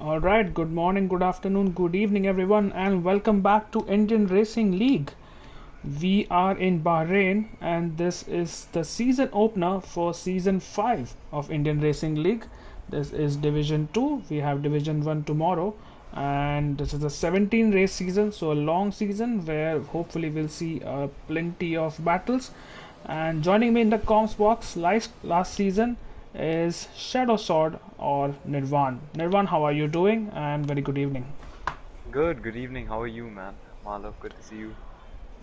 All right, good morning, good afternoon, good evening, everyone, and welcome back to Indian Racing League. We are in Bahrain, and this is the season opener for season 5 of Indian Racing League. This is Division 2, we have Division 1 tomorrow, and this is a 17 race season, so a long season where hopefully we'll see plenty of battles. And joining me in the comms box last season is Shadow Sword or Nirvan. Nirvan, how are you doing? And very good evening. Good evening. How are you, man? Malav, good to see you.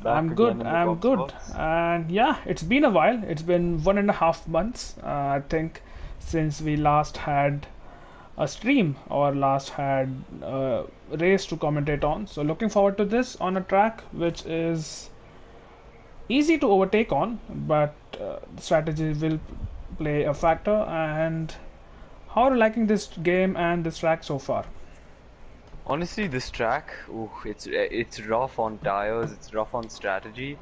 Back I'm again good. in the I'm Cops good. box. And yeah, it's been a while. It's been 1.5 months, I think, since we last had a stream or last had a race to commentate on. So looking forward to this on a track which is easy to overtake on, but strategy will play a factor. And how are you liking this game and this track so far? Honestly, this track, ooh, it's rough on tires, it's rough on strategy,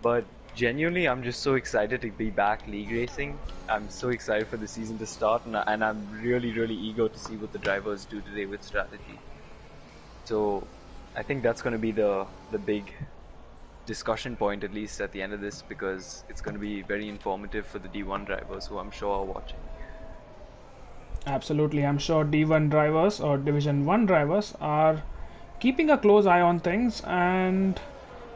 but genuinely, I'm just so excited to be back league racing. I'm so excited for the season to start, and I'm really eager to see what the drivers do today with strategy. So, I think that's going to be the big discussion point, at least at the end of this, because it's going to be very informative for the D1 drivers who I'm sure are watching. Absolutely, I'm sure D1 drivers or Division 1 drivers are keeping a close eye on things and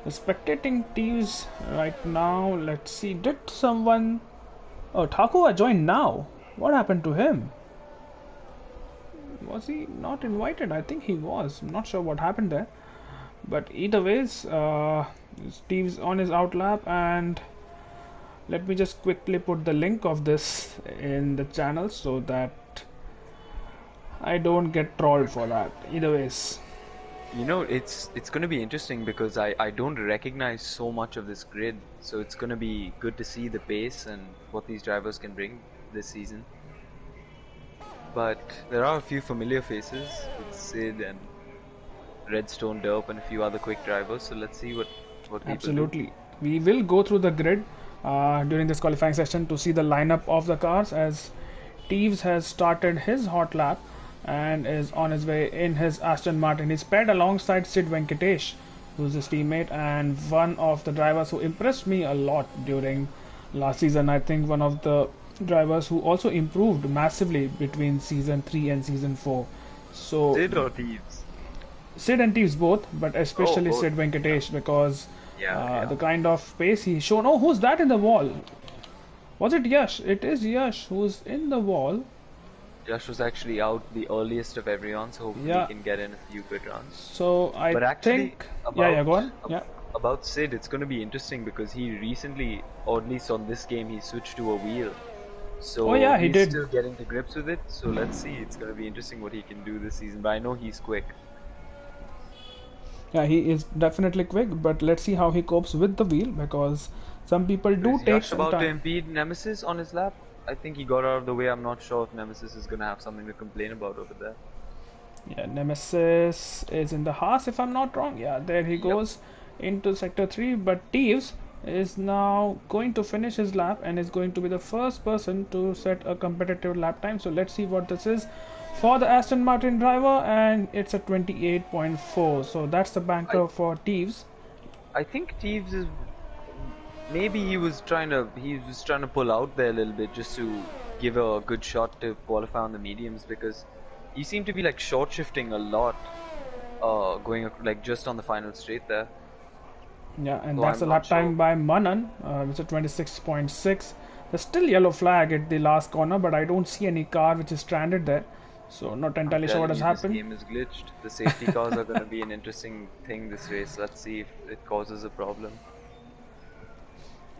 the spectating teams right now. Let's see, did someone. Oh, Takua joined now. What happened to him? Was he not invited? I think he was. I'm not sure what happened there. But either ways, Steve's on his outlap, and let me just quickly put the link of this in the channel so that I don't get trolled for that. Either ways. You know, it's going to be interesting because I don't recognize so much of this grid, so it's going to be good to see the pace and what these drivers can bring this season. But there are a few familiar faces with Sid and Redstone Derp and a few other quick drivers, so let's see what people do. Absolutely. We will go through the grid during this qualifying session to see the lineup of the cars as Teves has started his hot lap and is on his way in his Aston Martin. He's paired alongside Sid Venkatesh, who's his teammate and one of the drivers who impressed me a lot during last season. I think one of the drivers who also improved massively between season 3 and season 4. So Sid or Thieves? Sid and Teves both, but Oh, especially both. Sid Venkatesh because Yeah. the kind of pace he's shown. Oh, who's that in the wall? Was it Yash? It is Yash who's in the wall. Josh was actually out the earliest of everyone, so hopefully he Yeah. can get in a few good runs. So I But actually, think. Yeah, go on. Yeah. about Sid, it's going to be interesting because he recently, or at least on this game, he switched to a wheel. Oh, So yeah, he he's did. still getting to grips with it. So let's see. It's going to be interesting what he can do this season. But I know he's quick. Yeah, he is definitely quick, but let's see how he copes with the wheel because some people do Is take Yash some about to time. impede Nemesis on his lap? I think he got out of the way. I'm not sure if Nemesis is going to have something to complain about over there. Yeah, Nemesis is in the Haas if I'm not wrong. Yeah, there he Yep. goes into sector 3, but Teves is now going to finish his lap and is going to be the first person to set a competitive lap time. So let's see what this is for the Aston Martin driver, and it's a 28.4. So that's the I banker for Teves. I think Thieves is maybe he was trying to pull out there a little bit just to give a good shot to qualify on the mediums because he seemed to be like short shifting a lot, going like just on the final straight there. Yeah, and So that's I'm a not lap time sure. by Manan, which is 26.6. There's still yellow flag at the last corner, but I don't see any car which is stranded there. So not I'm entirely sure what telling has you, this happened. game is glitched. The safety cars are going to be an interesting thing this race. Let's see if it causes a problem.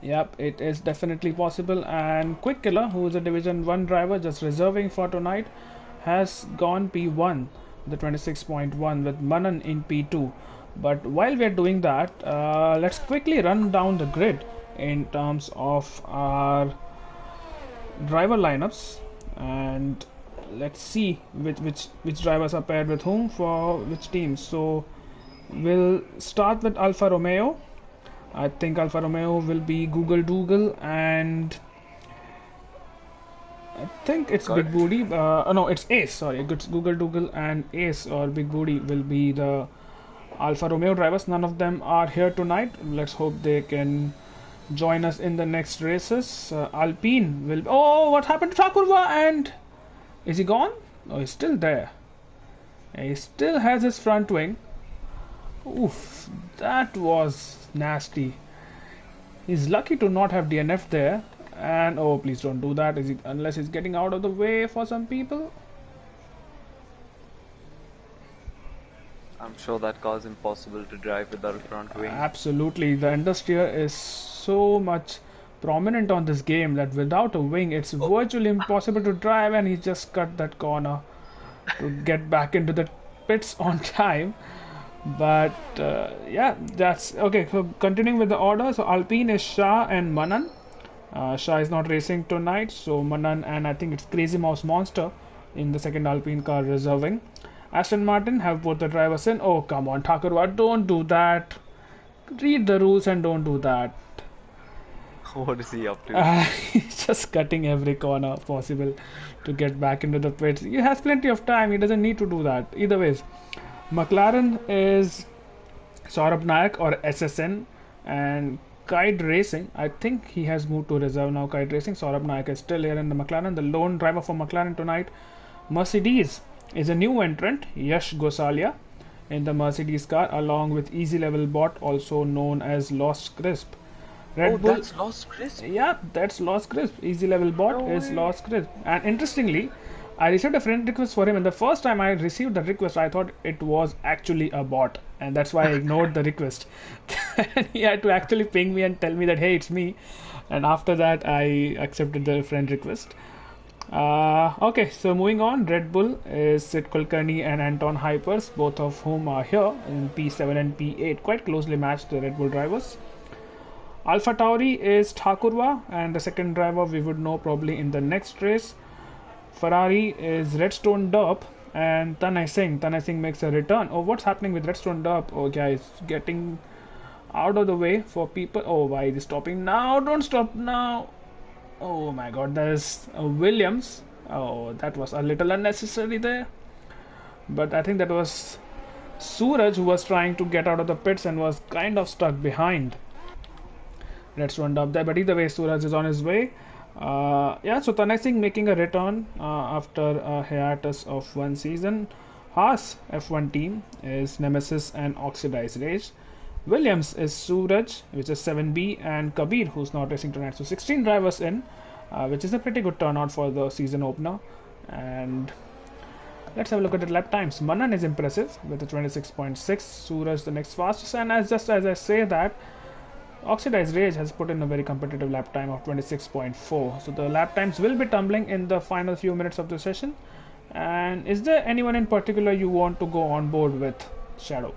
Yep, it is definitely possible. And Quick Killer, who is a Division 1 driver just reserving for tonight, has gone P1, the 26.1, with Manan in P2. But while we're doing that, let's quickly run down the grid in terms of our driver lineups and let's see which drivers are paired with whom for which teams. So we'll start with Alfa Romeo. I think Alfa Romeo will be Google Dougal and I think it's Got Big it. Booty. No, it's Ace. Sorry, it's Google Dougal and Ace or Big Booty will be the Alfa Romeo drivers. None of them are here tonight. Let's hope they can join us in the next races. Alpine will. Oh, what happened to Thakurva? And is he gone? No, he's still there. He still has his front wing. Oof, that was nasty. He's lucky to not have DNF there. And oh, please don't do that. Is he, unless he's getting out of the way for some people? I'm sure that car's impossible to drive without a front wing. Absolutely. The understeer is so much prominent on this game that without a wing, it's virtually impossible to drive. And he just cut that corner to get back into the pits on time. But yeah, that's okay. So continuing with the order, so Alpine is Shah and Manan. Shah is not racing tonight, so Manan and I think it's Crazy Mouse Monster in the second Alpine car reserving. Aston Martin have both the drivers in. Oh come on, Thakurwa, don't do that. Read the rules and don't do that. What is he up to? He's just cutting every corner possible to get back into the pits. He has plenty of time. He doesn't need to do that. Either ways, McLaren is Saurabh Nayak or SSN and Kite Racing. I think he has moved to reserve now. Kite Racing. Saurabh Nayak is still here in the McLaren. The lone driver for McLaren tonight, Mercedes, is a new entrant, Yash Gosalia, in the Mercedes car, along with Easy Level Bot, also known as Lost Crisp. Oh, Red Bull. that's Lost Crisp. Yeah, that's Lost Crisp. Easy Level Bot No is way. Lost Crisp. And interestingly, I received a friend request for him, and the first time I received the request, I thought it was actually a bot, and that's why I ignored the request. He had to actually ping me and tell me that hey, it's me, and after that, I accepted the friend request. Okay, so moving on, Red Bull is Sid Kulkarni and Anton Hypers, both of whom are here in P7 and P8, quite closely matched the Red Bull drivers. Alpha Tauri is Thakurwa, and the second driver we would know probably in the next race. Ferrari is Redstone Derp and Tanay Singh. Tanay Singh makes a return. Oh, what's happening with Redstone Derp? Oh, guys, getting out of the way for people. Oh, why is he stopping now? Don't stop now. Oh my god, there's Williams. Oh, that was a little unnecessary there. But I think that was Suraj who was trying to get out of the pits and was kind of stuck behind. Let's run up there. But either way, Suraj is on his way. Yeah, so Tanay Singh making a return after a hiatus of one season. Haas F1 team is Nemesis and Oxidized Rage. Williams is Suraj, which is 7B, and Kabir, who's not racing tonight. So 16 drivers in, which is a pretty good turnout for the season opener. And let's have a look at the lap times. Manan is impressive with a 26.6. Suraj the next fastest, and just as I say that, Oxidized Rage has put in a very competitive lap time of 26.4. So the lap times will be tumbling in the final few minutes of the session. And is there anyone in particular you want to go on board with, Shadow?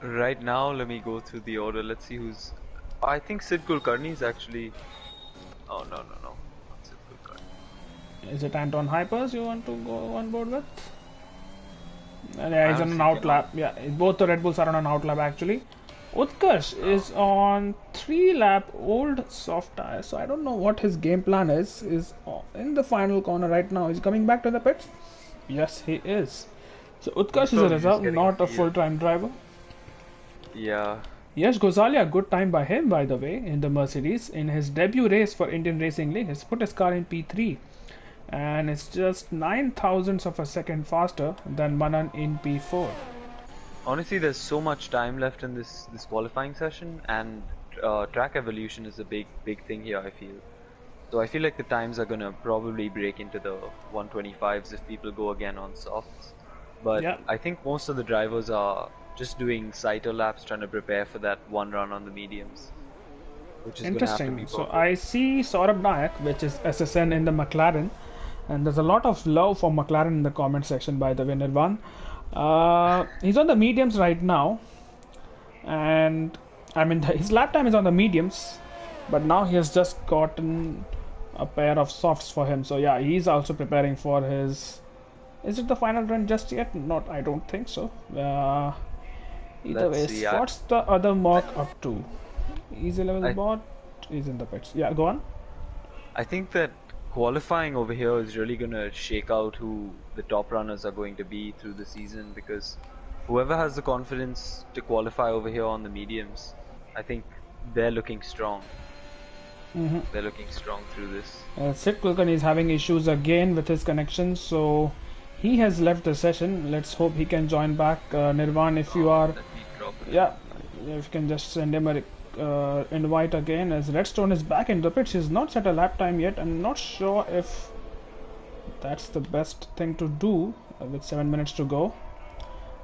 Right now, let me go through the order. Let's see who's. I think Sid Kulkarni is actually. Oh no, not Sid Kulkarni. Is it Anton Hypers you want to go on board with? Yeah, he's I'm on an thinking outlap. Yeah, both the Red Bulls are on an outlap actually. Utkarsh is on 3-lap old soft tire, so I don't know what his game plan is. Is in the final corner right now. Is he coming back to the pits? Yes, he is. So Utkarsh is a probably just reserve, getting not a a feel. full-time driver. Yeah. Yes, Gosalia, good time by him, by the way, in the Mercedes. In his debut race for Indian Racing League, he's put his car in P3. And it's just 9 thousandths of a second faster than Manan in P4. Honestly, there's so much time left in this qualifying session, and track evolution is a big thing here. I feel. So I feel like the times are gonna probably break into the 125s if people go again on softs. But Yeah. I think most of the drivers are just doing cycle laps, trying to prepare for that one run on the mediums, which is gonna have to be Interesting. So perfect. I see Saurabh Nayak, which is SSN in the McLaren, and there's a lot of love for McLaren in the comment section, by the way, Nirvan. He's on the mediums right now, and I mean his lap time is on the mediums, but now he has just gotten a pair of softs for him. So yeah, he's also preparing for his. Is it the final run just yet? Not, I don't think so. Either Let's way, see. what's the other mock up to? Easy level I bot is in the pits. Yeah, go on. I think that qualifying over here is really gonna shake out who the top runners are going to be through the season, because whoever has the confidence to qualify over here on the mediums, I think they're looking strong. They're looking strong through this. Sid Kulkarni is having issues again with his connection, so he has left the session. Let's hope he can join back. Nirvan, if you are, Let me drop it. yeah, if you can just send him a invite again. As Redstone is back in the pitch, he's not set a lap time yet. I'm not sure if that's the best thing to do with 7 minutes to go.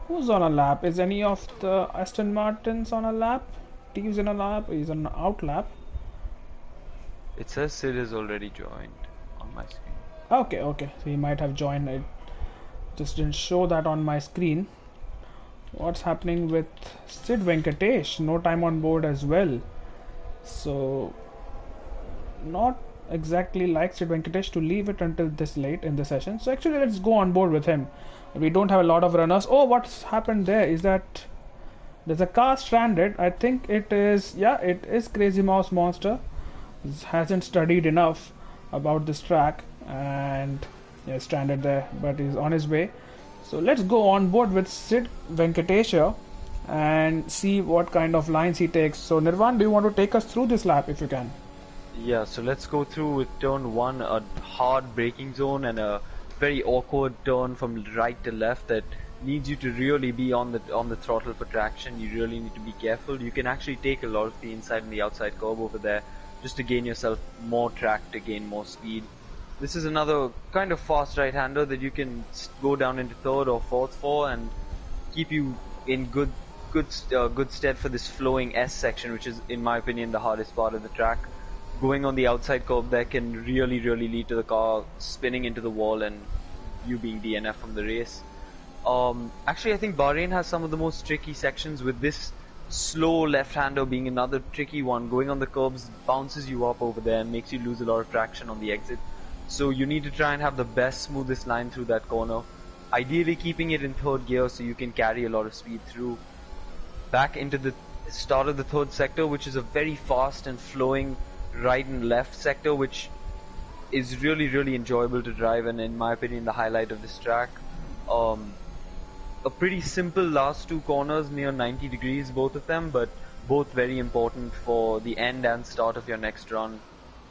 Who's on a lap? Is any of the Aston Martins on a lap? Steve's in a lap. He's on an out lap. It says Sid is already joined on my screen. Okay, okay. So he might have joined. It just didn't show that on my screen. What's happening with Sid Venkatesh? No time on board as well. So, not exactly like Sid Venkatesh to leave it until this late in the session. So actually, let's go on board with him. We don't have a lot of runners. Oh, what's happened there? Is that there's a car stranded? I think it is. Yeah, it is Crazy Mouse Monster. Hasn't studied enough about this track and yeah, stranded there, but he's on his way. So let's go on board with Sid Venkatesh and see what kind of lines he takes. So Nirvan, do you want to take us through this lap if you can? Yeah, so let's go through with turn 1, a hard braking zone and a very awkward turn from right to left that needs you to really be on the throttle for traction. You really need to be careful. You can actually take a lot of the inside and the outside curb over there just to gain yourself more track, to gain more speed. This is another kind of fast right-hander that you can go down into third or fourth for and keep you in good stead for this flowing S section, which is, in my opinion, the hardest part of the track. Going on the outside curb there can really lead to the car spinning into the wall and you being DNF from the race. Actually, I think Bahrain has some of the most tricky sections, with this slow left-hander being another tricky one. Going on the curbs bounces you up over there and makes you lose a lot of traction on the exit. So you need to try and have the best, smoothest line through that corner. Ideally keeping it in third gear so you can carry a lot of speed through. Back into the start of the third sector, which is a very fast and flowing right and left sector, which is really enjoyable to drive, and in my opinion the highlight of this track. A pretty simple last two corners near 90 degrees, both of them, but both very important for the end and start of your next run,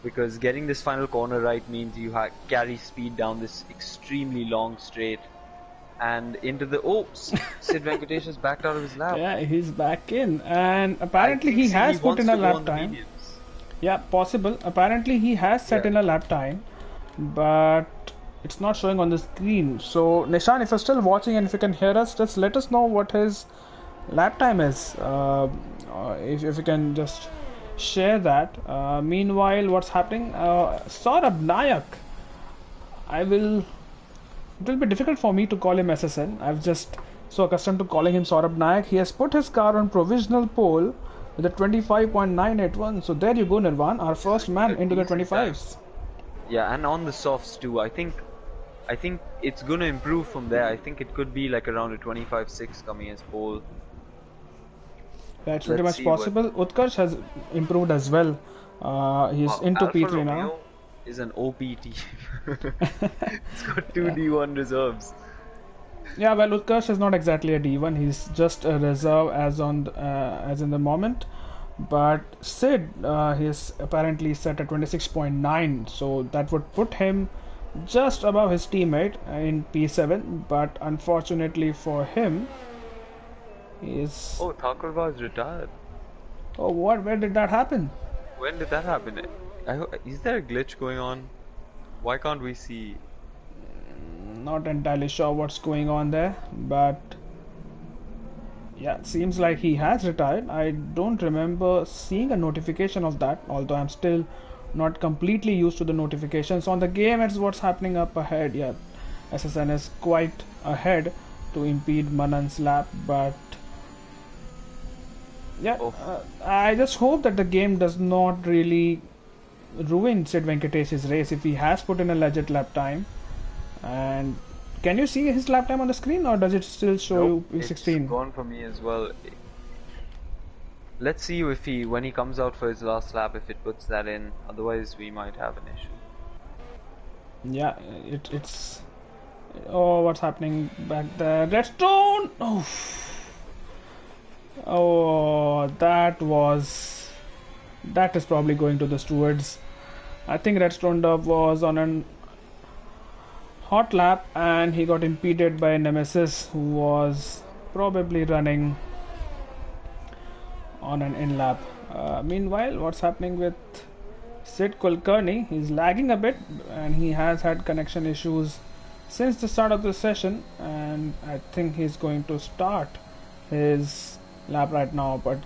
because getting this final corner right means you carry speed down this extremely long straight and into the Sid Venkatesh has backed out of his lap. Yeah, he's back in, and apparently he has put in a lap time. Yeah, possible. Apparently he has set in a lap time, but it's not showing on the screen. So Nishan, if you're still watching and if you can hear us, just let us know what his lap time is. If you can just share that. Meanwhile, what's happening? Saurabh Nayak. It will be difficult for me to call him SSN. I've just so accustomed to calling him Saurabh Nayak. He has put his car on provisional pole with a 25.981. So there you go, Nirvan, our first man into the 25s. Yeah, and on the softs too. I think it's gonna improve from there. I think it could be like around a 25.6 coming as pole. That's pretty much possible. Utkarsh has improved as well. He's into Alfa P3 Romeo now. Is an OPT. It's got two D1 reserves. Yeah, well, Utkarsh is not exactly a D1. He's just a reserve as in the moment. But Sid, he's apparently set at 26.9, so that would put him just above his teammate in P7. But unfortunately for him, he's... Oh, Thakurba is retired. Oh, what? Where did that happen? When did that happen? Is there a glitch going on? Why can't we see? Not entirely sure what's going on there, but yeah, it seems like he has retired. I don't remember seeing a notification of that, although I'm still not completely used to the notifications on the game. It's what's happening up ahead. Yeah, SSN is quite ahead to impede Manan's lap, but yeah, I just hope that the game does not really ruin Sid Venkatesh's race if he has put in a legit lap time. And can you see his lap time on the screen, or does it still show you P16? It's gone for me as well. Let's see if when he comes out for his last lap, if it puts that in. Otherwise, we might have an issue. Yeah, it's. Oh, what's happening back there? Redstone! Oh, oh, that was. That is probably going to the stewards. I think Redstone Dub was on an hot lap and he got impeded by Nemesis, who was probably running on an in lap. Meanwhile, what's happening with Sid Kulkarni? He's lagging a bit and he has had connection issues since the start of the session, and I think he's going to start his lap right now. But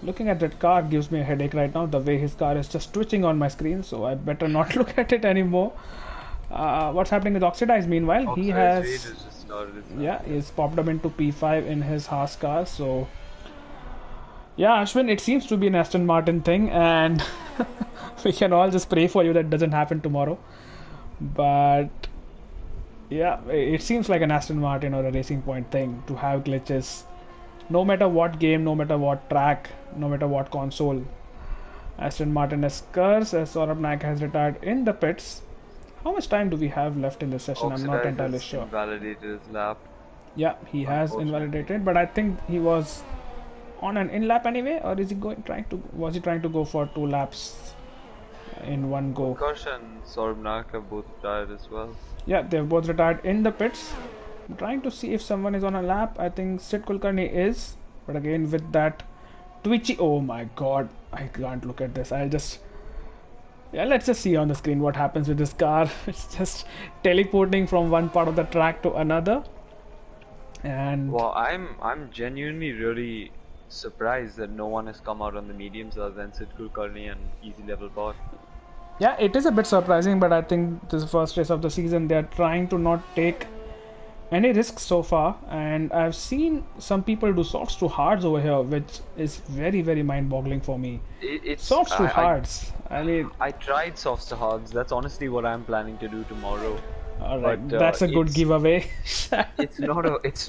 looking at that car gives me a headache right now. The way his car is just twitching on my screen, so I better not look at it anymore. What's happening with Oxidize? Meanwhile, he has just started he's popped up into P5 in his Haas car. So yeah, Ashwin, it seems to be an Aston Martin thing, and we can all just pray for you that doesn't happen tomorrow. But yeah, it seems like an Aston Martin or a Racing Point thing to have glitches. No matter what game, no matter what track, no matter what console. Aston Martin is cursed as Saurabh Naik has retired in the pits. How much time do we have left in this session? I'm not entirely sure. Invalidated his lap. Yeah, he has invalidated, but I think he was on an in lap anyway, or is he was he trying to go for 2 laps in one go? Utkarsh and Saurabh Naik have both retired as well. Yeah, they've both retired in the pits. I'm trying to see if someone is on a lap. I think Sid Kulkarni is, but again with that twitchy. Oh my god, I can't look at this. Let's just see on the screen what happens with this car. It's just teleporting from one part of the track to another. And well, I'm genuinely really surprised that no one has come out on the mediums other than Sid Kulkarni and Easy Level Bot. Yeah, it is a bit surprising, but I think this is the first race of the season. They are trying to not take any risks so far, and I've seen some people do softs to hards over here, which is very, very mind-boggling for me. It's softs to hards. I mean, I tried softs to hards. That's honestly what I'm planning to do tomorrow. Alright, that's a good giveaway. It's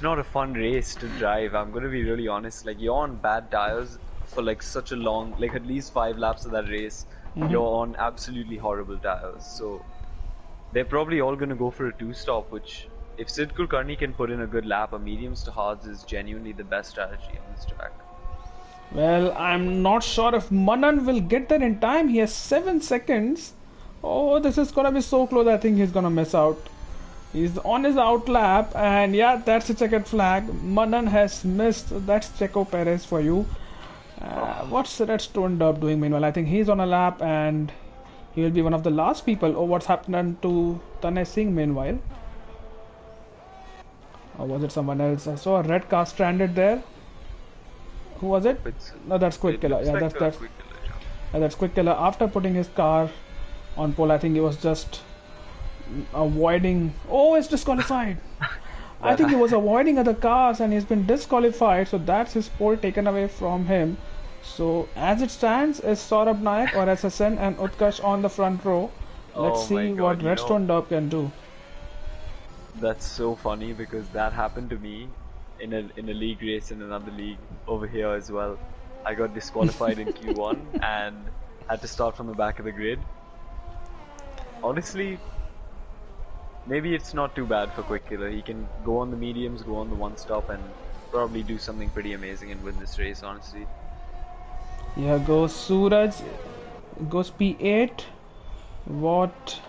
not a fun race to drive. I'm gonna be really honest. Like, you're on bad tires for like such a long, like at least 5 laps of that race. You're on absolutely horrible tires. So they're probably all gonna go for a 2-stop, which if Sid Kulkarni can put in a good lap, a mediums to hards is genuinely the best strategy on this track. Well, I'm not sure if Manan will get there in time. He has 7 seconds. Oh, this is gonna be so close. I think he's gonna miss out. He's on his out lap, and yeah, that's a checkered flag. Manan has missed. That's Checo Perez for you. What's Redstone Dub doing meanwhile? I think he's on a lap, and he will be one of the last people. Oh, what's happening to Tanay Singh meanwhile? Or was it someone else? I saw a red car stranded there. Who was it? No, that's Quick Killer. Yeah, that's Quick Killer. that's Quick Killer. After putting his car on pole, I think he was just avoiding. Oh, it's disqualified. I think he was avoiding other cars and he's been disqualified. So that's his pole taken away from him. So as it stands, is Saurabh Naik or SSN and Utkarsh on the front row. Let's see what Redstone Dub can do. That's so funny because that happened to me in a league race in another league over here as well. I got disqualified in Q1 and had to start from the back of the grid. Honestly, maybe it's not too bad for Quick Killer. He can go on the mediums, go on the 1-stop, and probably do something pretty amazing and win this race, honestly. Here goes Suraj. Goes P8. What?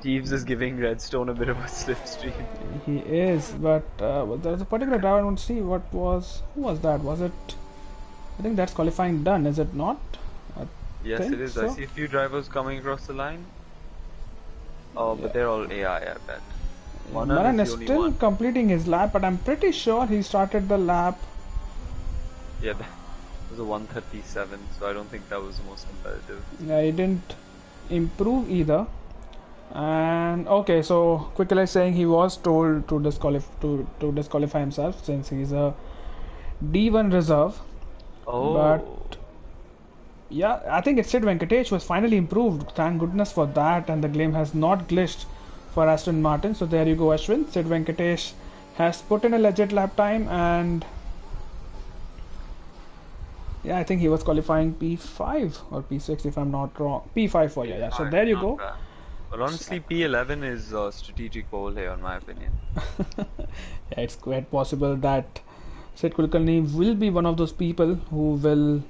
Jeeves is giving Redstone a bit of a slipstream. He is, but there's a particular driver I want to see. Who was that? Was it? I think that's qualifying done, is it not? Yes, it is. So. I see a few drivers coming across the line. Oh, but they're all AI, I bet. Manan is still completing his lap, but I'm pretty sure he started the lap. Yeah, that was a 137, so I don't think that was the most competitive. Yeah, he didn't improve either. And okay, so Quickly is saying he was told to disqualify himself since he's a D1 reserve. Oh. But yeah, I think it's Sid Venkatesh was finally improved. Thank goodness for that, and the game has not glitched for Aston Martin. So there you go, Ashwin. Sid Venkatesh has put in a legit lap time, and yeah, I think he was qualifying P5 or P6 if I'm not wrong. P5 for you. Yeah. So there you go. But honestly, P11 is a strategic pole here, in my opinion. Yeah, it's quite possible that Sid Kulkarni will be one of those people who will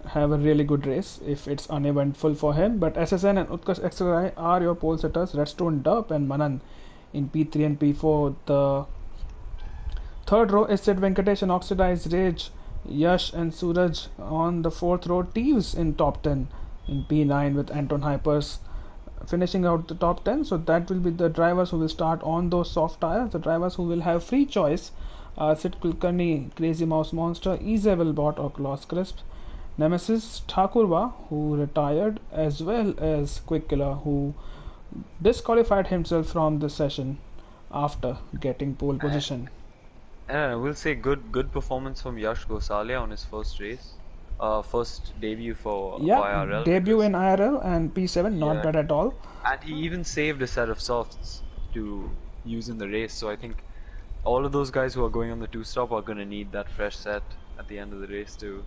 have a really good race if it's uneventful for him. But SSN and Utkarsh XRI are your pole setters. Redstone, Dup, and Manan in P3 and P4. The third row is Sid Venkatesh and Oxidized Rage. Yash and Suraj on the fourth row. Teves in top 10 in P9 with Anton Hypers finishing out the top 10. So that will be the drivers who will start on those soft tires. The drivers who will have free choice are Sid Kulkarni, Crazy Mouse Monster, Ezevil Bot or Claus Crisp, Nemesis, Thakurva, who retired, as well as Quick Killer, who disqualified himself from the session after getting pole position. And I will say good performance from Yash Gosalia on his first race. First debut for Yeah, IRL. debut in IRL and P7, not bad at all. And he even saved a set of softs to use in the race. So I think all of those guys who are going on the two-stop are going to need that fresh set at the end of the race to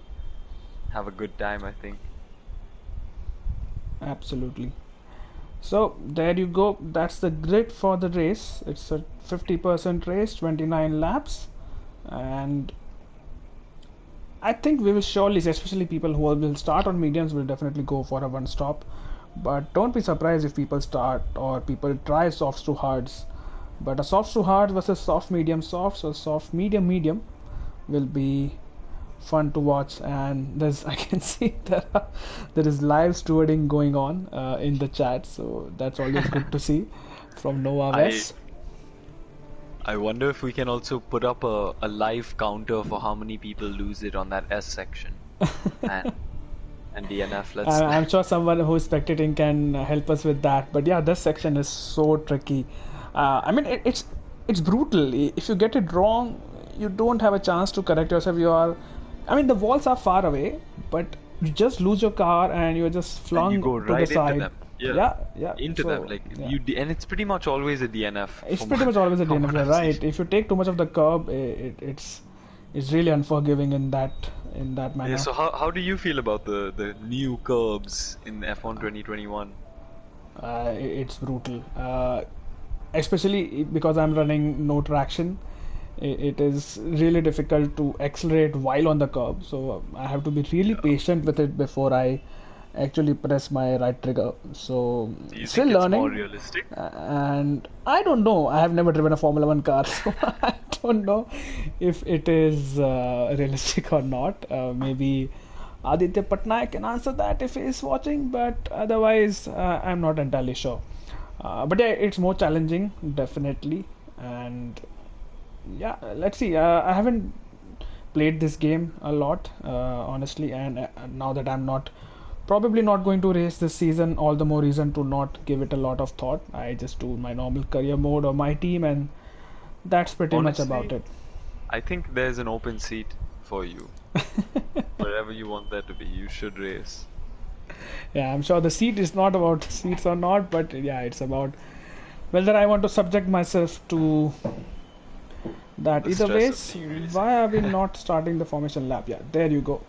have a good time, I think. Absolutely. So there you go. That's the grid for the race. It's a 50% race, 29 laps, and I think we will surely, especially people who will start on mediums, will definitely go for a one stop. But don't be surprised if people start or people try softs to hards. But a soft to hard versus soft medium soft, so soft medium medium will be fun to watch. And there's I can see there is live stewarding going on in the chat, so that's always good to see from Noah West. I wonder if we can also put up a live counter for how many people lose it on that S section and DNF. I'm sure someone who is spectating can help us with that. But yeah, this section is so tricky. I mean, it's brutal. If you get it wrong, you don't have a chance to correct yourself. I mean, the walls are far away, but you just lose your car and you're just flung and you go to right the side. Into them. Yeah. Into them, like and it's pretty much always a DNF. It's pretty much always a DNF, you're right. If you take too much of the curb, it's really unforgiving in that manner. Yeah. So how do you feel about the new curbs in F1 2021? It's brutal, especially because I'm running no traction. It is really difficult to accelerate while on the curb, so I have to be really patient with it before I actually press my right trigger. So Do you still think it's learning. more realistic? And I don't know. I have never driven a Formula One car, so I don't know if it is realistic or not. Maybe Aditya Patnaik can answer that if he is watching, but otherwise, I'm not entirely sure. But yeah, it's more challenging, definitely. And yeah, let's see. I haven't played this game a lot, honestly, and now that I'm probably not going to race this season, all the more reason to not give it a lot of thought. I just do my normal career mode or my team, and that's pretty Honestly, much about it. I think there's an open seat for you. Wherever you want that to be, you should race. Yeah, I'm sure the seat is not about seats or not, but yeah, it's about whether I want to subject myself to that. The Either stress ways, of being why are we not starting the formation lap? Yeah, there you go.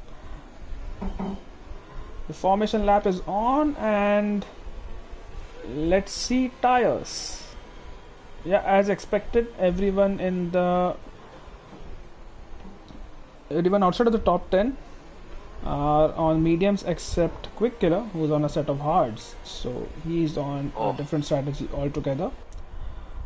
The formation lap is on, and let's see tires. Yeah, as expected, everyone outside of the top 10 are on mediums except Quick Killer, who's on a set of hards. So he's on a different strategy altogether.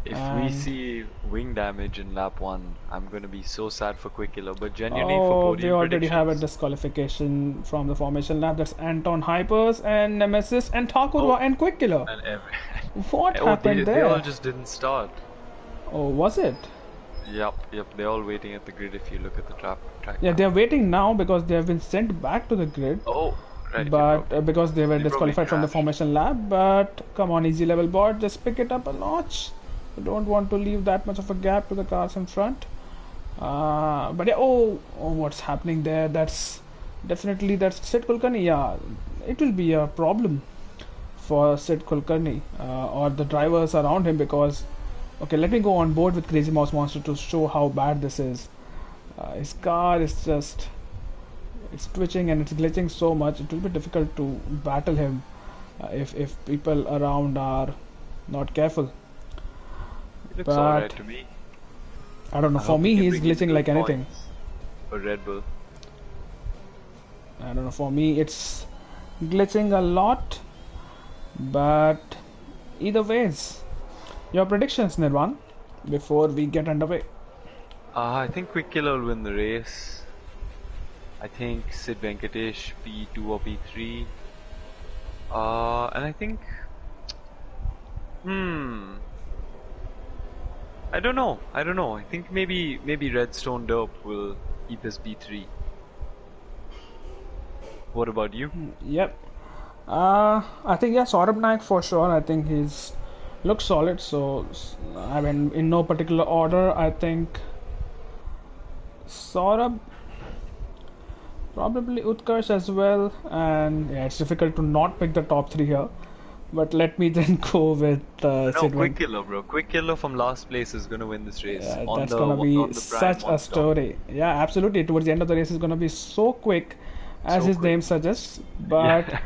If we see wing damage in lap 1, I'm going to be so sad for Quick Killer. But genuinely for podium they already have a disqualification from the formation lap. That's Anton Hypers and Nemesis and Thakurva and Quick Killer. And what happened there? They all just didn't start. Oh, was it? Yep. They're all waiting at the grid if you look at the track. Yeah, they're waiting now because they have been sent back to the grid. Oh, right. But because they were disqualified from the formation lap. But come on, easy level board, just pick it up a notch. You don't want to leave that much of a gap to the cars in front. But yeah, what's happening there? That's definitely Sid Kulkarni. Yeah, it will be a problem for Sid Kulkarni or the drivers around him, because okay, let me go on board with Crazy Mouse Monster to show how bad this is. His car is just, it's twitching and it's glitching so much. It will be difficult to battle him if people around are not careful. It looks But alright to me. I don't know. I For hope we me, can he's bring in glitching good like anything. points for Red Bull. I don't know. For me, it's glitching a lot. But either ways, your predictions, Nirvan, before we get underway. I think Quick Killer will win the race. I think Sid Venkatesh P2 or P3. And I think, I don't know. I think maybe Redstone Dope will keep his P3. What about you? Yep. I think Saurabh Naik for sure. I think he's looks solid. So I mean, in no particular order, I think Saurabh, probably Utkarsh as well, and yeah, it's difficult to not pick the top three here. But let me then go with No, Sid Quick Killer, bro. Quick Killer from last place is gonna win this race on that's the gonna be Prime such a one stop. story. Yeah, absolutely. Towards the end of the race, is gonna be so quick, as So his quick. name suggests. But Yeah.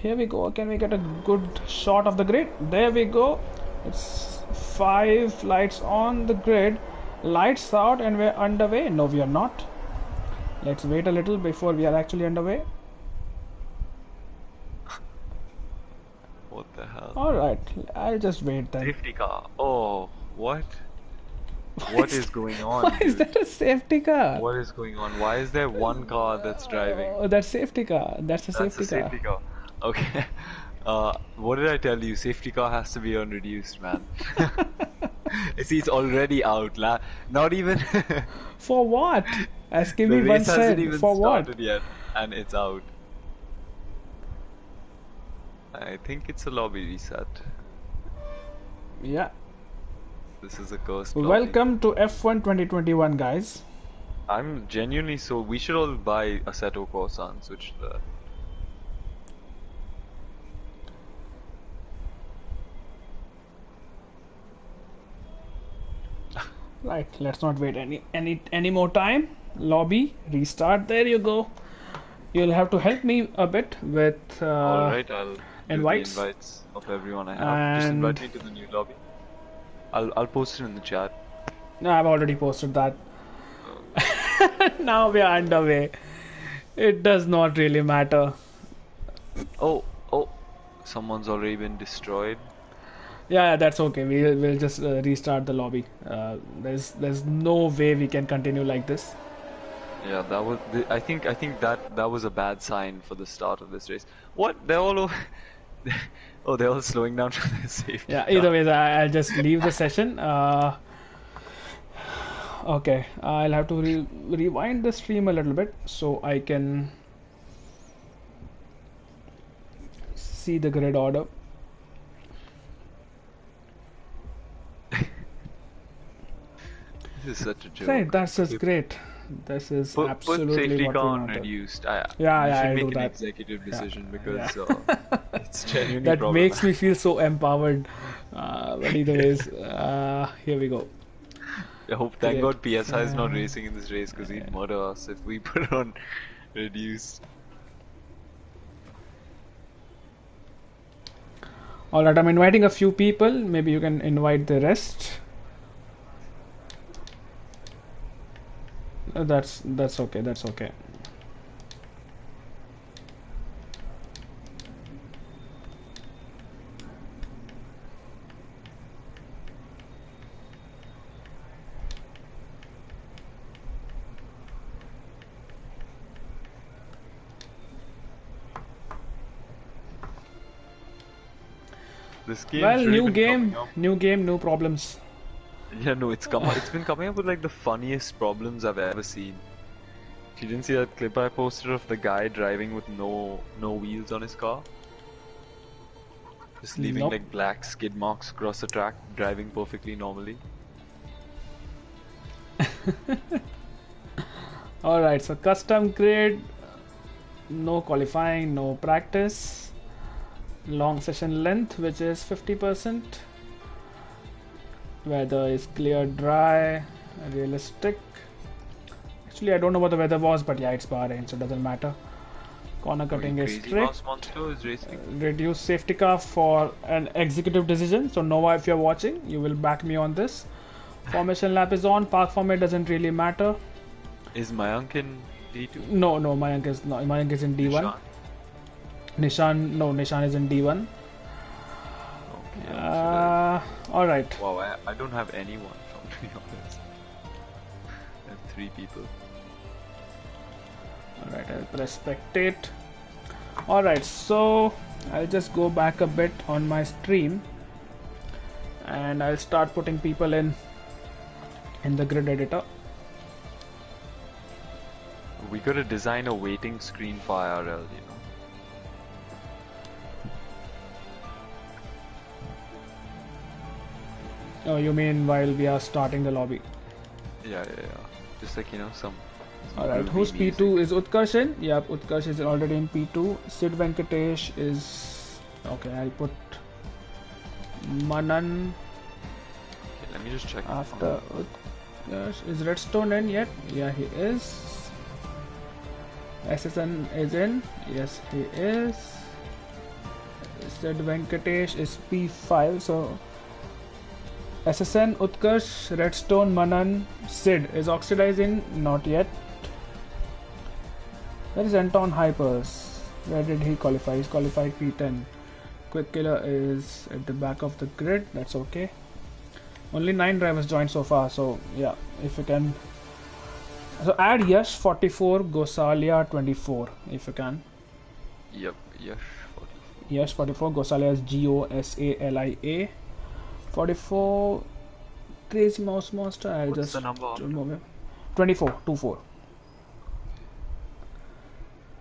here we go. Can we get a good shot of the grid? There we go. It's 5 lights on the grid. Lights out, and we're underway. No, we are not. Let's wait a little before we are actually underway. What the hell? Alright, I'll just wait then. Safety car. Oh, what? What is going on, Why is dude? that a safety car? What is going on? Why is there one car that's driving? Oh, that's safety car. That's a That's safety a safety car. Okay. What did I tell you? Safety car has to be on reduced, man. See, it's already out. Not even. For what? As The Kimi race once hasn't said, even for what? started yet, and it's out. I think it's a lobby reset. Yeah. This is a cursed lobby. Welcome to F1 2021, guys. I'm genuinely so. We should all buy Assetto Corsa and switch to that. Right, let's not wait any more time. Lobby, restart. There you go. You'll have to help me a bit with Alright, I'll do invites. the invites of everyone I have. Just invite And me to the new lobby. I'll post it in the chat. no, I've already posted that. Now we are underway. It does not really matter. Oh, someone's already been destroyed. Yeah, that's okay. We'll just restart the lobby. There's no way we can continue like this. Yeah, that was. I think that was a bad sign for the start of this race. What? They're all over. Oh, they're all slowing down for their safety. Yeah. Either way, I'll just leave the session. Okay, I'll have to rewind the stream a little bit so I can see the grid order. This is such a joke. Right, that's just great. This is Put absolutely safety what car we on wanted. reduced. Yeah, you yeah, should I'll make do an that. executive decision because Yeah. it's genuinely That problematic. makes me feel so empowered. But either ways, here we go. I hope, thank Great. God PSI is not racing in this race because he'd murder us if we put on reduced. Alright, I'm inviting a few people. Maybe you can invite the rest. That's okay. That's okay. This game Well, should new have been game, coming up. new game, new problems. Yeah, no, it's been coming up with like the funniest problems I've ever seen. If you didn't see that clip I posted of the guy driving with no wheels on his car, just leaving Nope. like black skid marks across the track, driving perfectly normally. Alright, so custom grid, no qualifying, no practice. Long session length, which is 50%. Weather is clear, dry, realistic. Actually, I don't know what the weather was, but yeah, it's Bahrain, so it doesn't matter. Corner cutting is Crazy strict. Mouse Monster is racing. Reduce safety car for an executive decision. So Nova, if you're watching, you will back me on this. Formation lap is on. Park format doesn't really matter. Is Mayank in D2? No, Mayank is not. Mayank is in D1. Nishan is in D1. Okay. All right. Wow, I don't have anyone, to be honest. I have 3 people. Alright, I'll press spectate. Alright, so I'll just go back a bit on my stream and I'll start putting people in the grid editor. We gotta design a waiting screen for IRL, Oh, you mean while we are starting the lobby? Yeah. Just like, some Alright, who's P2? Is Utkarsh in? Yep, Utkarsh is already in P2. Sid Venkatesh is... Okay, I'll put Manan Okay, let me just check. after Utkarsh. Is Redstone in yet? Yeah, he is. SSN is in. Yes, he is. Sid Venkatesh is P5, so SSN, Utkarsh, Redstone, Manan, Sid. Is Oxidize in? Not yet. Where is Anton Hypers? Where did he qualify? He's qualified P10. Quick Killer is at the back of the grid. That's okay. Only 9 drivers joined so far, so yeah, if you can. So add Yash 44, Gosalia 24, if you can. Yep, Yash 44. Yash 44, Gosalia is Gosalia 44. Crazy Mouse Monster. I'll What's just the number on remove it. 24.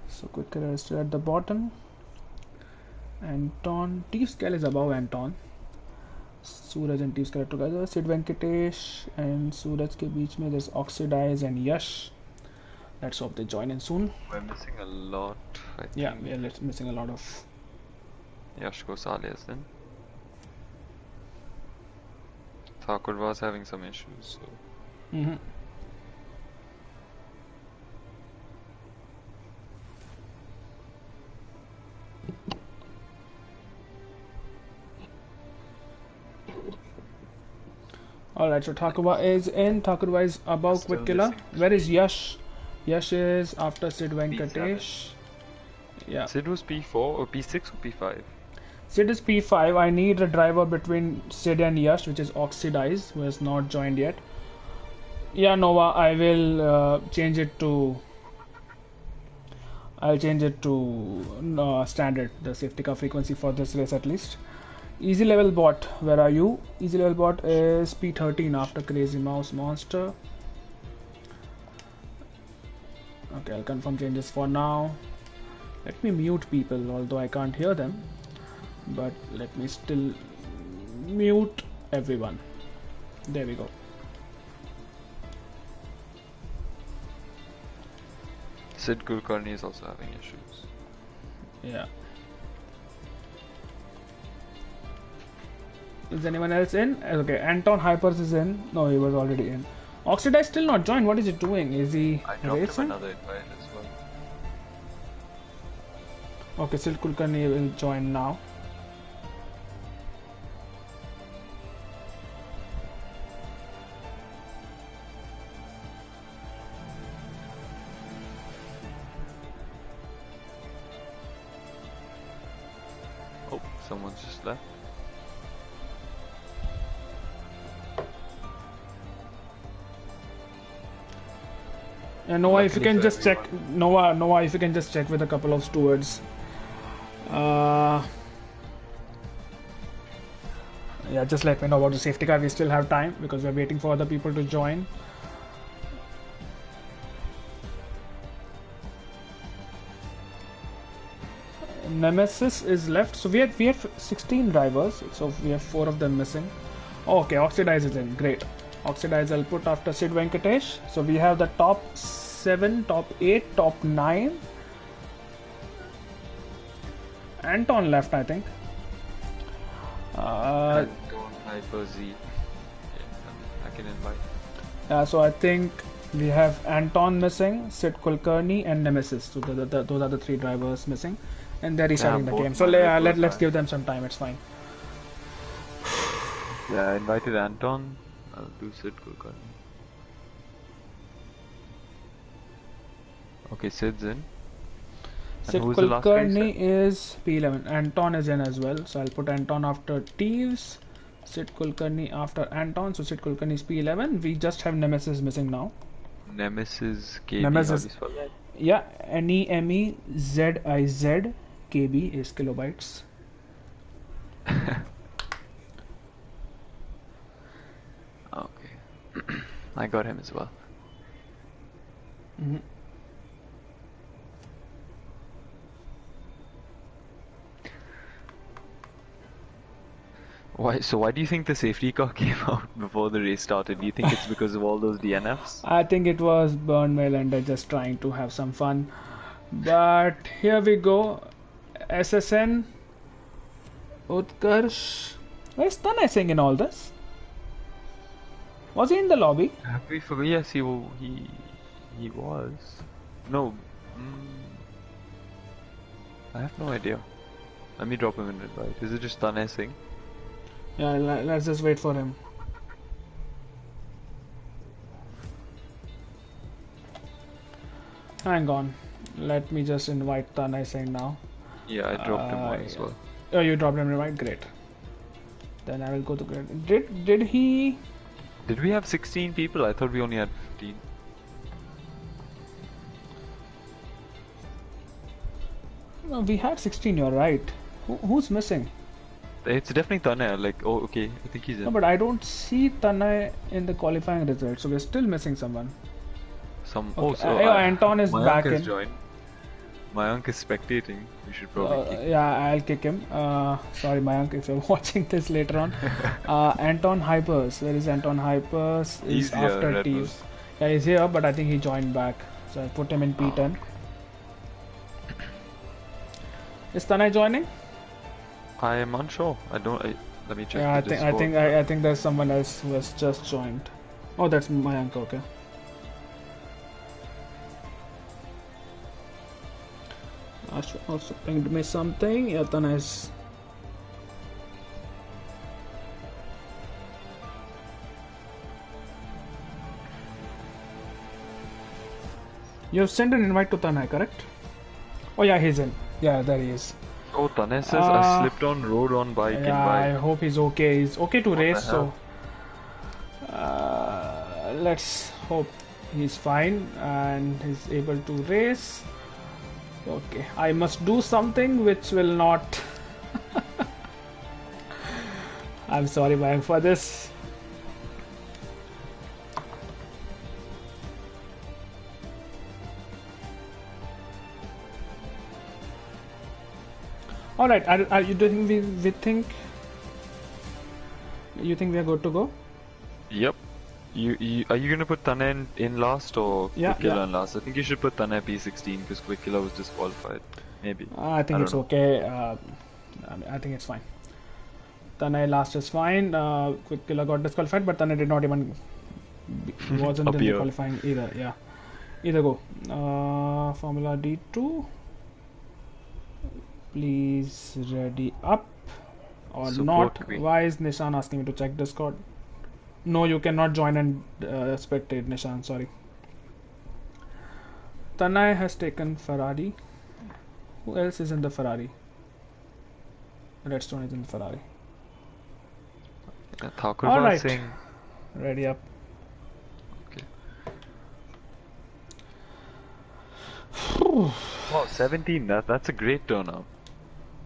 So Quick Killer is still at the bottom. Anton, T-Scale is above Anton. Suraj and T-Scale together. Sid Venkatesh and Suraj ke beech mein there's Oxidize and Yash. Let's hope they join in soon. We're missing a lot, I think. Yeah, we are missing a lot of. Yash Gosalias then. Thakur was having some issues, so. Alright, so Thakurva is in. Thakurva is above Still Quick Killer. missing. Where is Yash? Yash is after Sid Venkatesh. Yeah. Sid was P4 or P6 or P5? Sid is P5. I need a driver between Sid and Yash, which is Oxidize, who has not joined yet. Yeah, Nova, I will change it to. I'll change it to standard, the safety car frequency for this race at least. Easy level bot, where are you? Easy level bot is P13 after Crazy Mouse Monster. Okay, I'll confirm changes for now. Let me mute people, although I can't hear them. But let me still mute everyone. There we go. Sid Kulkarni is also having issues. Yeah. Is anyone else in? Okay, Anton Hypers is in. No, he was already in. Oxidize still not joined. What is he doing? Is he I dropped racing? him another invite as well. Okay, Sid Kulkarni will join now. Oh, someone's just left. And Noah, if you Luckily can for just check, everyone. Noah, if you can just check with a couple of stewards. Yeah, just let me know about the safety car. We still have time because we're waiting for other people to join. Nemesis is left, so we have 16 drivers, so we have 4 of them missing. Oh, okay, Oxidize is in. Great. Oxidize I'll put after Sid Venkatesh. So we have the top 7, top 8, top 9. Anton left, I think. Don't Hyper Z. Okay, I can invite. So I think we have Anton missing, Sid Kulkarni, and Nemesis. So those are the three drivers missing, and they're restarting the both game. So my Red Bull let's guys. give them some time. It's fine. Yeah, I invited Anton. I'll do Sid Kulkarni. Okay, Sid's in. Sid who's the last Kulkarni is P11. Anton is in as well. So I'll put Anton after Teves. Sid Kulkarni after Anton. So Sid Kulkarni is P11. We just have Nemesis missing now. Nemesis KB. Nemesis. How do you spell that? Yeah, NEMEZIZ KB is kilobytes. Okay. I got him as well. Mm-hmm. Why do you think the safety car came out before the race started? Do you think it's because of all those DNFs? I think it was Burnwell and they're just trying to have some fun. But here we go. SSN Utkarsh. Where's Tanay Singh in all this? Was he in the lobby? Have we forgot? Yes, he was. No. I have no idea. Let me drop him an invite. Is it just Tanay Singh? Yeah, let's just wait for him. Hang on. Let me just invite Tanay Singh now. Yeah, I dropped him one as well. Oh, you dropped him, right? Great. Then I will go to great. Did he? Did we have 16 people? I thought we only had 15. No, we had 16. You're right. Who's missing? It's definitely Tanay. Like, oh, okay. I think he's in. No, but I don't see Tanay in the qualifying results, so we're still missing someone. Okay. Oh, so Anton is back in. Joined. Mayank is spectating. We should probably kick him. Yeah, I'll kick him. Sorry, Mayank, if you're watching this later on. Anton Hypers. Where is Anton Hypers? Is after Teves. Yeah, he's here, but I think he joined back. So I put him in P10. Is Tanay joining? I am unsure. Let me check. Yeah, I think there's someone else who has just joined. Oh, that's Mayank. Okay. Also pinged me something. Yeah, Tanay's. You have sent an invite to Tanay, correct? Oh yeah, he's in. Yeah, there he is. Oh, Tanay says I slipped on road on bike. Yeah, I hope he's okay. He's okay to race, so let's hope he's fine and he's able to race. Okay, I must do something which will not. I'm sorry, Mayank, for this. All right, are you doing? We think. You think we are good to go? Yep. Are you gonna put Tanay in last or Quick Killer in last? I think you should put Tanay P16 because Quick Killer was disqualified. Maybe. I think it's okay. I think it's fine. Tanay last is fine. Quick Killer got disqualified, but Tanay did not even wasn't in the qualifying either. Yeah, either go. Formula D2. Please ready up or not. Why is Nishan asking me to check Discord? No, you cannot join and spectate, Nishan. Sorry. Tanay has taken Ferrari. Who else is in the Ferrari? Redstone is in the Ferrari. All right. Ready up. Okay. Oh, 17. That's a great turnout.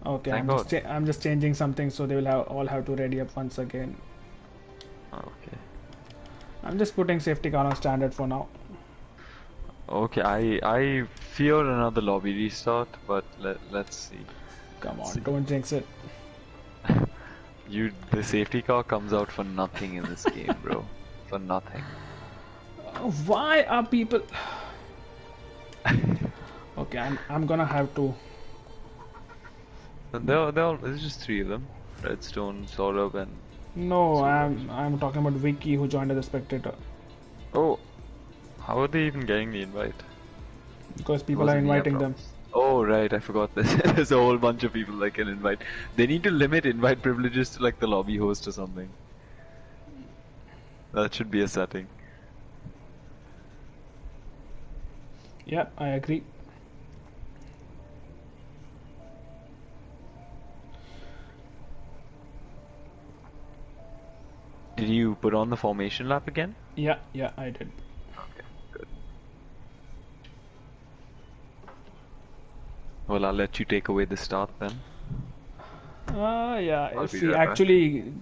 Okay, I'm just changing something so they will all have to ready up once again. Okay. I'm just putting safety car on standard for now. Okay, I fear another lobby restart, but let's see. Come on, don't jinx it. The safety car comes out for nothing in this game, bro. For nothing. Why are people? Okay, I'm gonna have to. There's just three of them: Redstone, Saurabh, and. No, I'm talking about Vicky who joined as a spectator. Oh, how are they even getting the invite? Because people are Wasn't near inviting them. props. Oh, right, I forgot this. There's a whole bunch of people that can invite. They need to limit invite privileges to like the lobby host or something. That should be a setting. Yeah, I agree. Did you put on the formation lap again? Yeah, I did. Okay, good. Well, I'll let you take away the start then. Yeah, I'll if be we right back. actually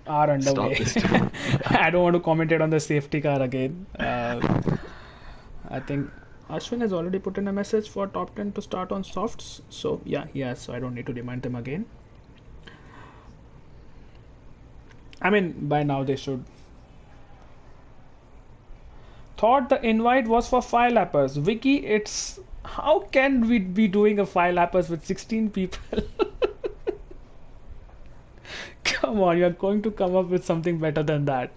are Start underway. this time. I don't want to comment it on the safety car again. I think Ashwin has already put in a message for top 10 to start on softs. So, yeah, he has. So, I don't need to remind them again. I mean, by now they should. Thought the invite was for 5 lappers. Vicky, it's. How can we be doing a 5 lappers with 16 people? Come on, you're going to come up with something better than that.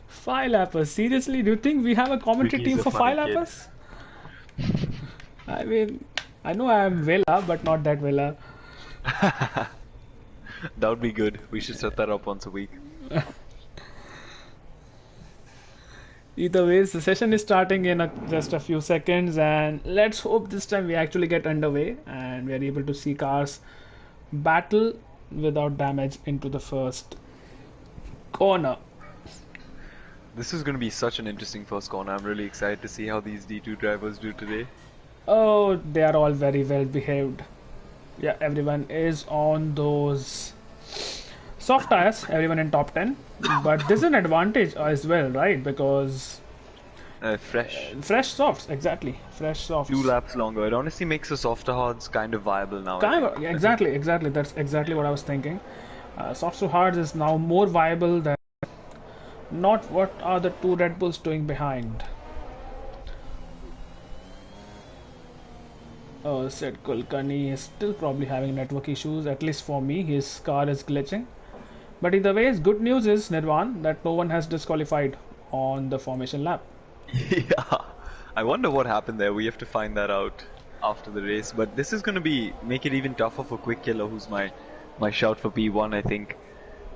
Five lappers. Seriously, do you think we have a commentary Vicky's team a for funny 5 lappers? I mean, I know I am Vela, but not that Vela. That would be good. We should set that up once a week. Either ways, the session is starting in just a few seconds, and let's hope this time we actually get underway and we are able to see cars battle without damage into the first corner. This is going to be such an interesting first corner. I'm really excited to see how these D2 drivers do today. Oh, they are all very well behaved. Yeah, everyone is on those soft tires, everyone in top 10. But this is an advantage as well, right? Because Fresh. fresh softs, exactly. Fresh softs. 2 laps longer. It honestly makes the softer hards kind of viable now. Kind of, yeah, exactly. That's exactly what I was thinking. Softs to hards is now more viable than not what are the two Red Bulls doing behind. Sid Kulkarni is still probably having network issues, at least for me. His car is glitching. But either way, good news is, Nirvan, that no one has disqualified on the formation lap. Yeah. I wonder what happened there. We have to find that out after the race. But this is going to make it even tougher for Quick Killer, who's my shout for P1, I think.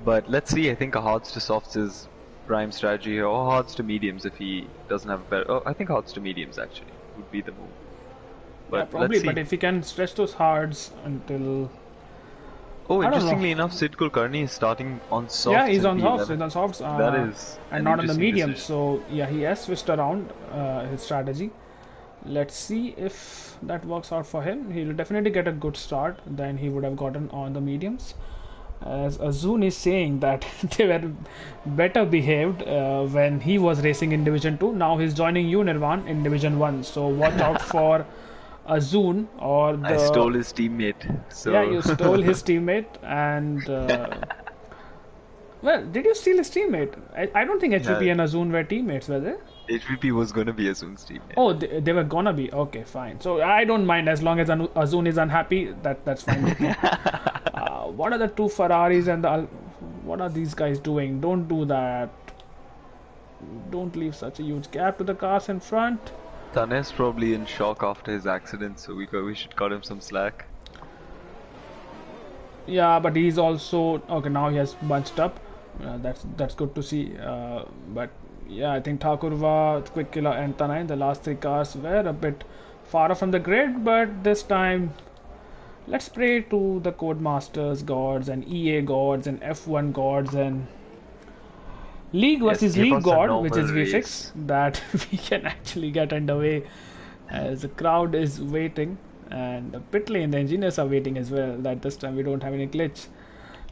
But let's see. I think a hards to softs is prime strategy here, or hards to mediums if he doesn't have a better. Oh, I think hards to mediums actually would be the move. But Yeah, probably. let's see. But if he can stretch those hards until. Oh, I don't know. interestingly enough, Sid Kulkarni is starting on softs. Yeah, he's in on softs. P11. He's on softs. That is and an not on the interesting mediums. decision. So yeah, he has switched around his strategy. Let's see if that works out for him. He'll definitely get a good start than he would have gotten on the mediums. As Azun is saying that they were better behaved when he was racing in Division 2. Now he's joining you, Nirvan, in Division 1. So watch out for Azun or the. I stole his teammate. So Yeah, you stole his teammate and. Well, did you steal his teammate? I don't think HVP Yeah. and Azun were teammates, were they? HVP was gonna be Azun's teammate. Oh, they were gonna be. Okay, fine. So I don't mind as long as Azun is unhappy. That's fine with me. What are the two Ferraris and the? What are these guys doing? Don't do that. Don't leave such a huge gap to the cars in front. Tane's probably in shock after his accident, so we should cut him some slack. Yeah, but he's also okay. Now he has bunched up. That's good to see. But yeah, I think Thakurva, Quick Killer, and Tanay, the last three cars were a bit far from the grid. But this time, let's pray to the Codemasters gods and EA gods and F1 gods and League versus give League us a god, which is normal V6, race. that we can actually get underway as the crowd is waiting and the pit lane, the engineers are waiting as well, that this time we don't have any glitch.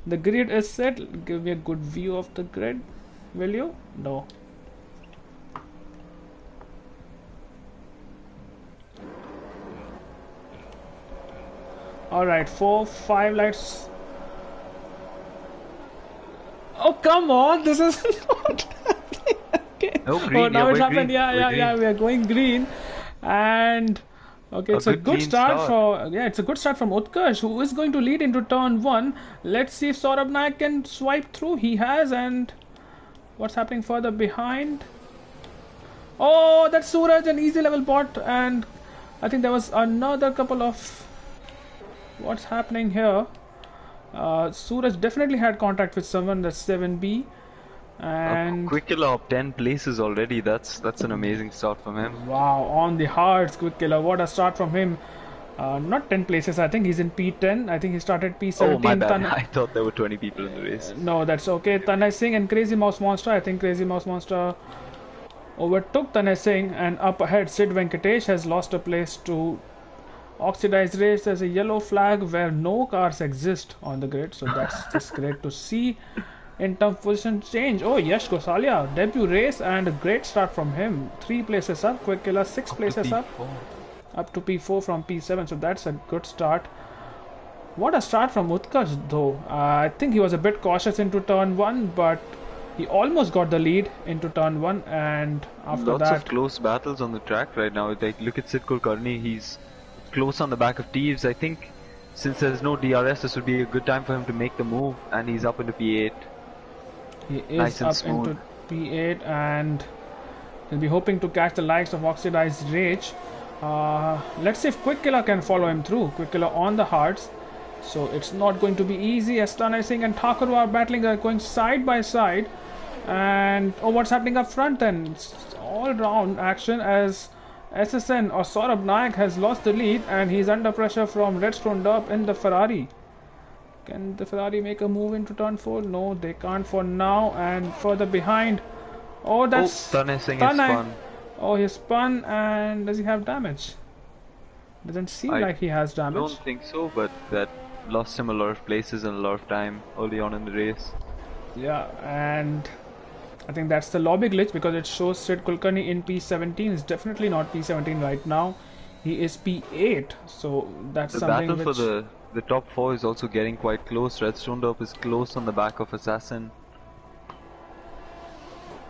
The grid is set. Give me a good view of the grid, will you? No. Alright, 4, 5 lights. Oh, come on, this is not happening. Okay. Oh, green, Oh, now yeah, it's we're happened. green. Yeah, We're we are going green. And Okay, A it's a good good clean start start. for it's a good start from Utkarsh, who is going to lead into turn one. Let's see if Saurabh Naik can swipe through. He has, and what's happening further behind? Oh, that's Suraj, an easy level bot, and I think there was another couple of what's happening here. Suraj definitely had contact with someone. That's 7B, and Quick killer up 10 places already. That's an amazing start from him. wow, on the hearts, quick killer. What a start from him. Not 10 places, I think he's in P10. I think he started Oh, my P17. bad. I thought there were 20 people in the race. No, that's okay. Tanay Singh and Crazy Mouse Monster. I think Crazy Mouse Monster overtook Tanay Singh, and up ahead, Sid Venkatesh has lost a place to Oxidized Race. There's a yellow flag where no cars exist on the grid, so that's just great to see. In terms of position change, oh, Yash Gosalia, debut race and a great start from him. 3 places up, Quick Killer 6 places up to P4 from P7, so that's a good start. What a start from Utkarsh though. I think he was a bit cautious into turn 1, but he almost got the lead into turn 1, and after Lots of that... close battles on the track right now. Like, look at Sid Kulkarni, he's close on the back of Teves. I think since there's no DRS, this would be a good time for him to make the move, and he's up into P8. He is Nice and up smooth. into P8, and he'll be hoping to catch the likes of Oxidized Rage. Let's see if Quick Killer can follow him through. Quick Killer on the hearts, so it's not going to be easy as Tanay Singh and Thakuru are battling. They're going side by side, and oh, what's happening up front then? It's all round action as SSN or Saurabh Naik has lost the lead, and he's under pressure from Redstone Derp in the Ferrari. Can the Ferrari make a move into turn 4? No, they can't for now. And further behind, oh, that's Tanay Singh is spun. Oh, he spun, and does he have damage? Doesn't seem I like he has damage. Don't think so, but that lost him a lot of places and a lot of time early on in the race. Yeah, and I think that's the lobby glitch, because it shows Sid Kulkarni in P17. It's definitely not P17 right now. He is P8, so that's The something battle which... for the top 4 is also getting quite close. Redstone Derp is close on the back of Assassin.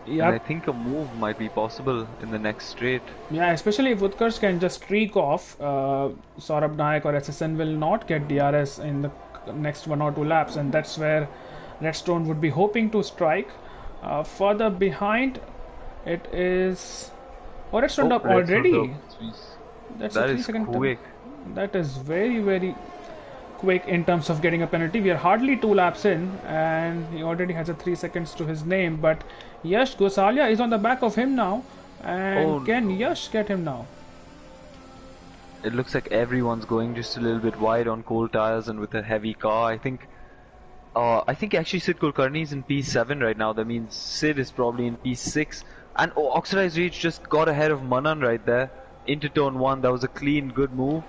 Yep. And I think a move might be possible in the next straight. Yeah, especially if Utkarsh can just streak off, Saurabh Naik or SSN will not get DRS in the next 1 or 2 laps, and that's where Redstone would be hoping to strike. Further behind, it is... Oh, Redstone up already. That's That a is 3-second quick. That is very, very quick in terms of getting a penalty. We are hardly 2 laps in, and he already has a 3 seconds to his name, but Yash Gosalia is on the back of him now, and can Yash get him now? It looks like everyone's going just a little bit wide on cold tires and with a heavy car. I think actually Sid Kulkarni is in P7 right now. That means Sid is probably in P6. And Oxidized Reach just got ahead of Manan right there into turn 1. That was a clean, good move.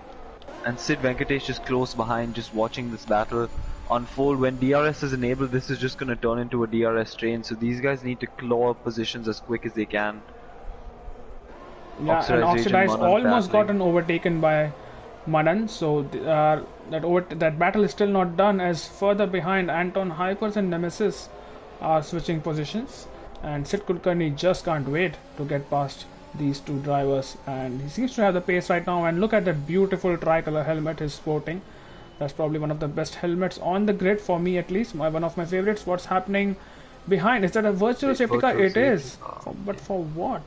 And Sid Venkatesh just close behind, just watching this battle unfold. When DRS is enabled, this is just going to turn into a DRS train. So these guys need to claw up positions as quick as they can. Yeah, and Oxidized almost gotten overtaken by Manan, so that battle is still not done, as further behind Anton Hypers and Nemesis are switching positions, and Sid Kulkarni just can't wait to get past these 2 drivers, and he seems to have the pace right now. And look at that beautiful tricolor helmet he's sporting. That's probably one of the best helmets on the grid, for me at least, one of my favorites. What's happening behind? Is that a virtual safety car? It is, but for what?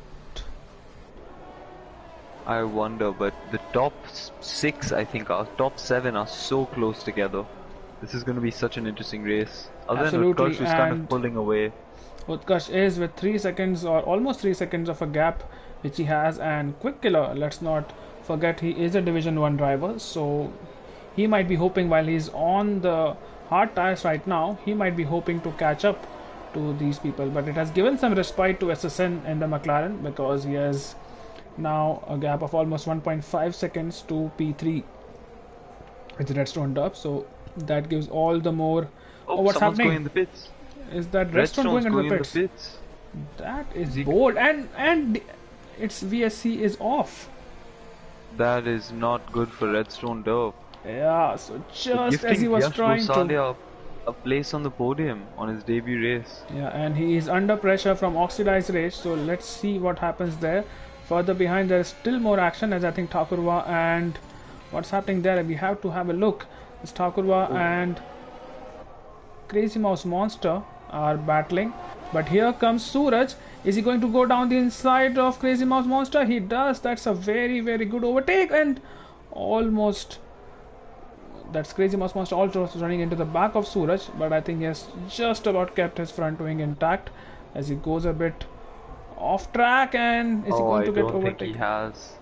I wonder, but the top 6, I think, top 7 are so close together. This is going to be such an interesting race. Other than Utkarsh, who's kind of pulling away. Utkarsh is with 3 seconds or almost 3 seconds of a gap which he has, and Quick Killer, let's not forget, he is a Division 1 driver, so he might be hoping, while he's on the hard tires right now, he might be hoping to catch up to these people. But it has given some respite to SSN in the McLaren, because he has now a gap of almost 1.5 seconds to P3 with Redstone Derp, so that gives all the more... what's happening? Going in the pits. Is that Redstone going into the pits? That is bold, and its VSC is off. That is not good for Redstone Derp. Yeah, so just as he was trying to... a place on the podium on his debut race. Yeah, and he is under pressure from Oxidized Rage, so let's see what happens there. Further behind there is still more action, as I think Thakurwa and what's happening there, we have to have a look. It's Thakurwa and Crazy Mouse Monster are battling, but here comes Suraj. Is he going to go down the inside of Crazy Mouse Monster? He does. That's a very good overtake, and almost that's Crazy Mouse Monster also running into the back of Suraj, but I think he has just about kept his front wing intact as he goes a bit off track. And is he going to get overtaken? I don't think he has.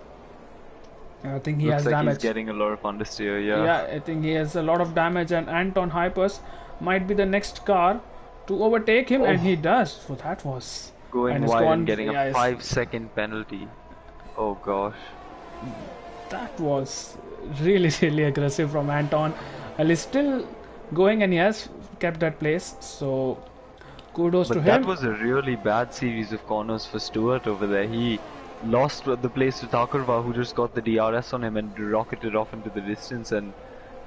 I think he Looks has like damage. He's getting a lot of understeer, yeah. Yeah, I think he has a lot of damage, and Anton Hypers might be the next car to overtake him, and he does. So that was going wide and getting a 5-second penalty. Oh gosh. That was really aggressive from Anton. Well, he's still going and he has kept that place, so kudos to him. That was a really bad series of corners for Stewart over there. He lost the place to Thakurva, who just got the DRS on him and rocketed off into the distance, and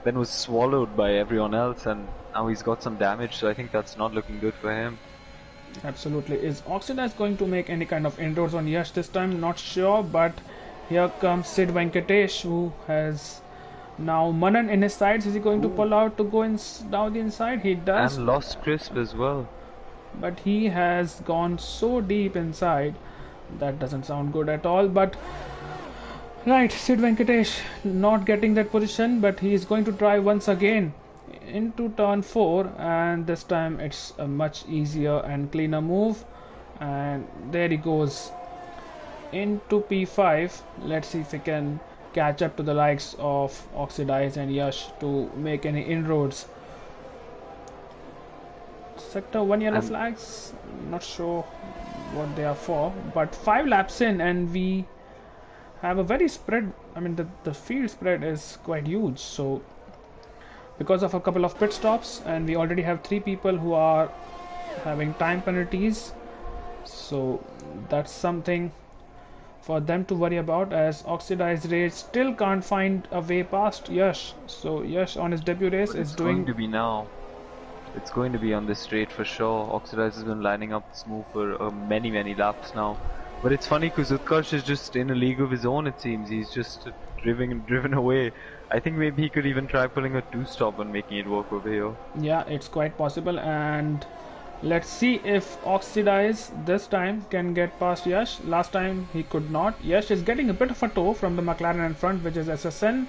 then was swallowed by everyone else, and now he's got some damage, so I think that's not looking good for him. Absolutely. Is Oxidize going to make any kind of inroads on Yash this time? Not sure, but here comes Sid Venkatesh, who has now Manan in his sides. Is he going to pull out to go down the inside? He does. And lost Crisp as well. But he has gone so deep inside. That doesn't sound good at all. But right, Sid Venkatesh not getting that position, but he is going to try once again into turn 4, and this time it's a much easier and cleaner move, and there he goes into P5. Let's see if he can catch up to the likes of Oxidize and Yash to make any inroads. Sector 1 yellow flags, not sure what they are for, but 5 laps in and we have a very spread, I mean the field spread is quite huge, so because of a couple of pit stops, and we already have 3 people who are having time penalties, so that's something for them to worry about, as Oxidized Rage still can't find a way past Yash. So Yash on his debut race is doing... It's going to be now. It's going to be on this straight for sure. Oxidized has been lining up this move for many laps now. But it's funny because Utkarsh is just in a league of his own, it seems. He's just driven away. I think maybe he could even try pulling a 2-stop and making it work over here. Yeah, it's quite possible, and let's see if Oxidize this time can get past Yash. Last time he could not. Yash is getting a bit of a tow from the McLaren in front, which is SSN.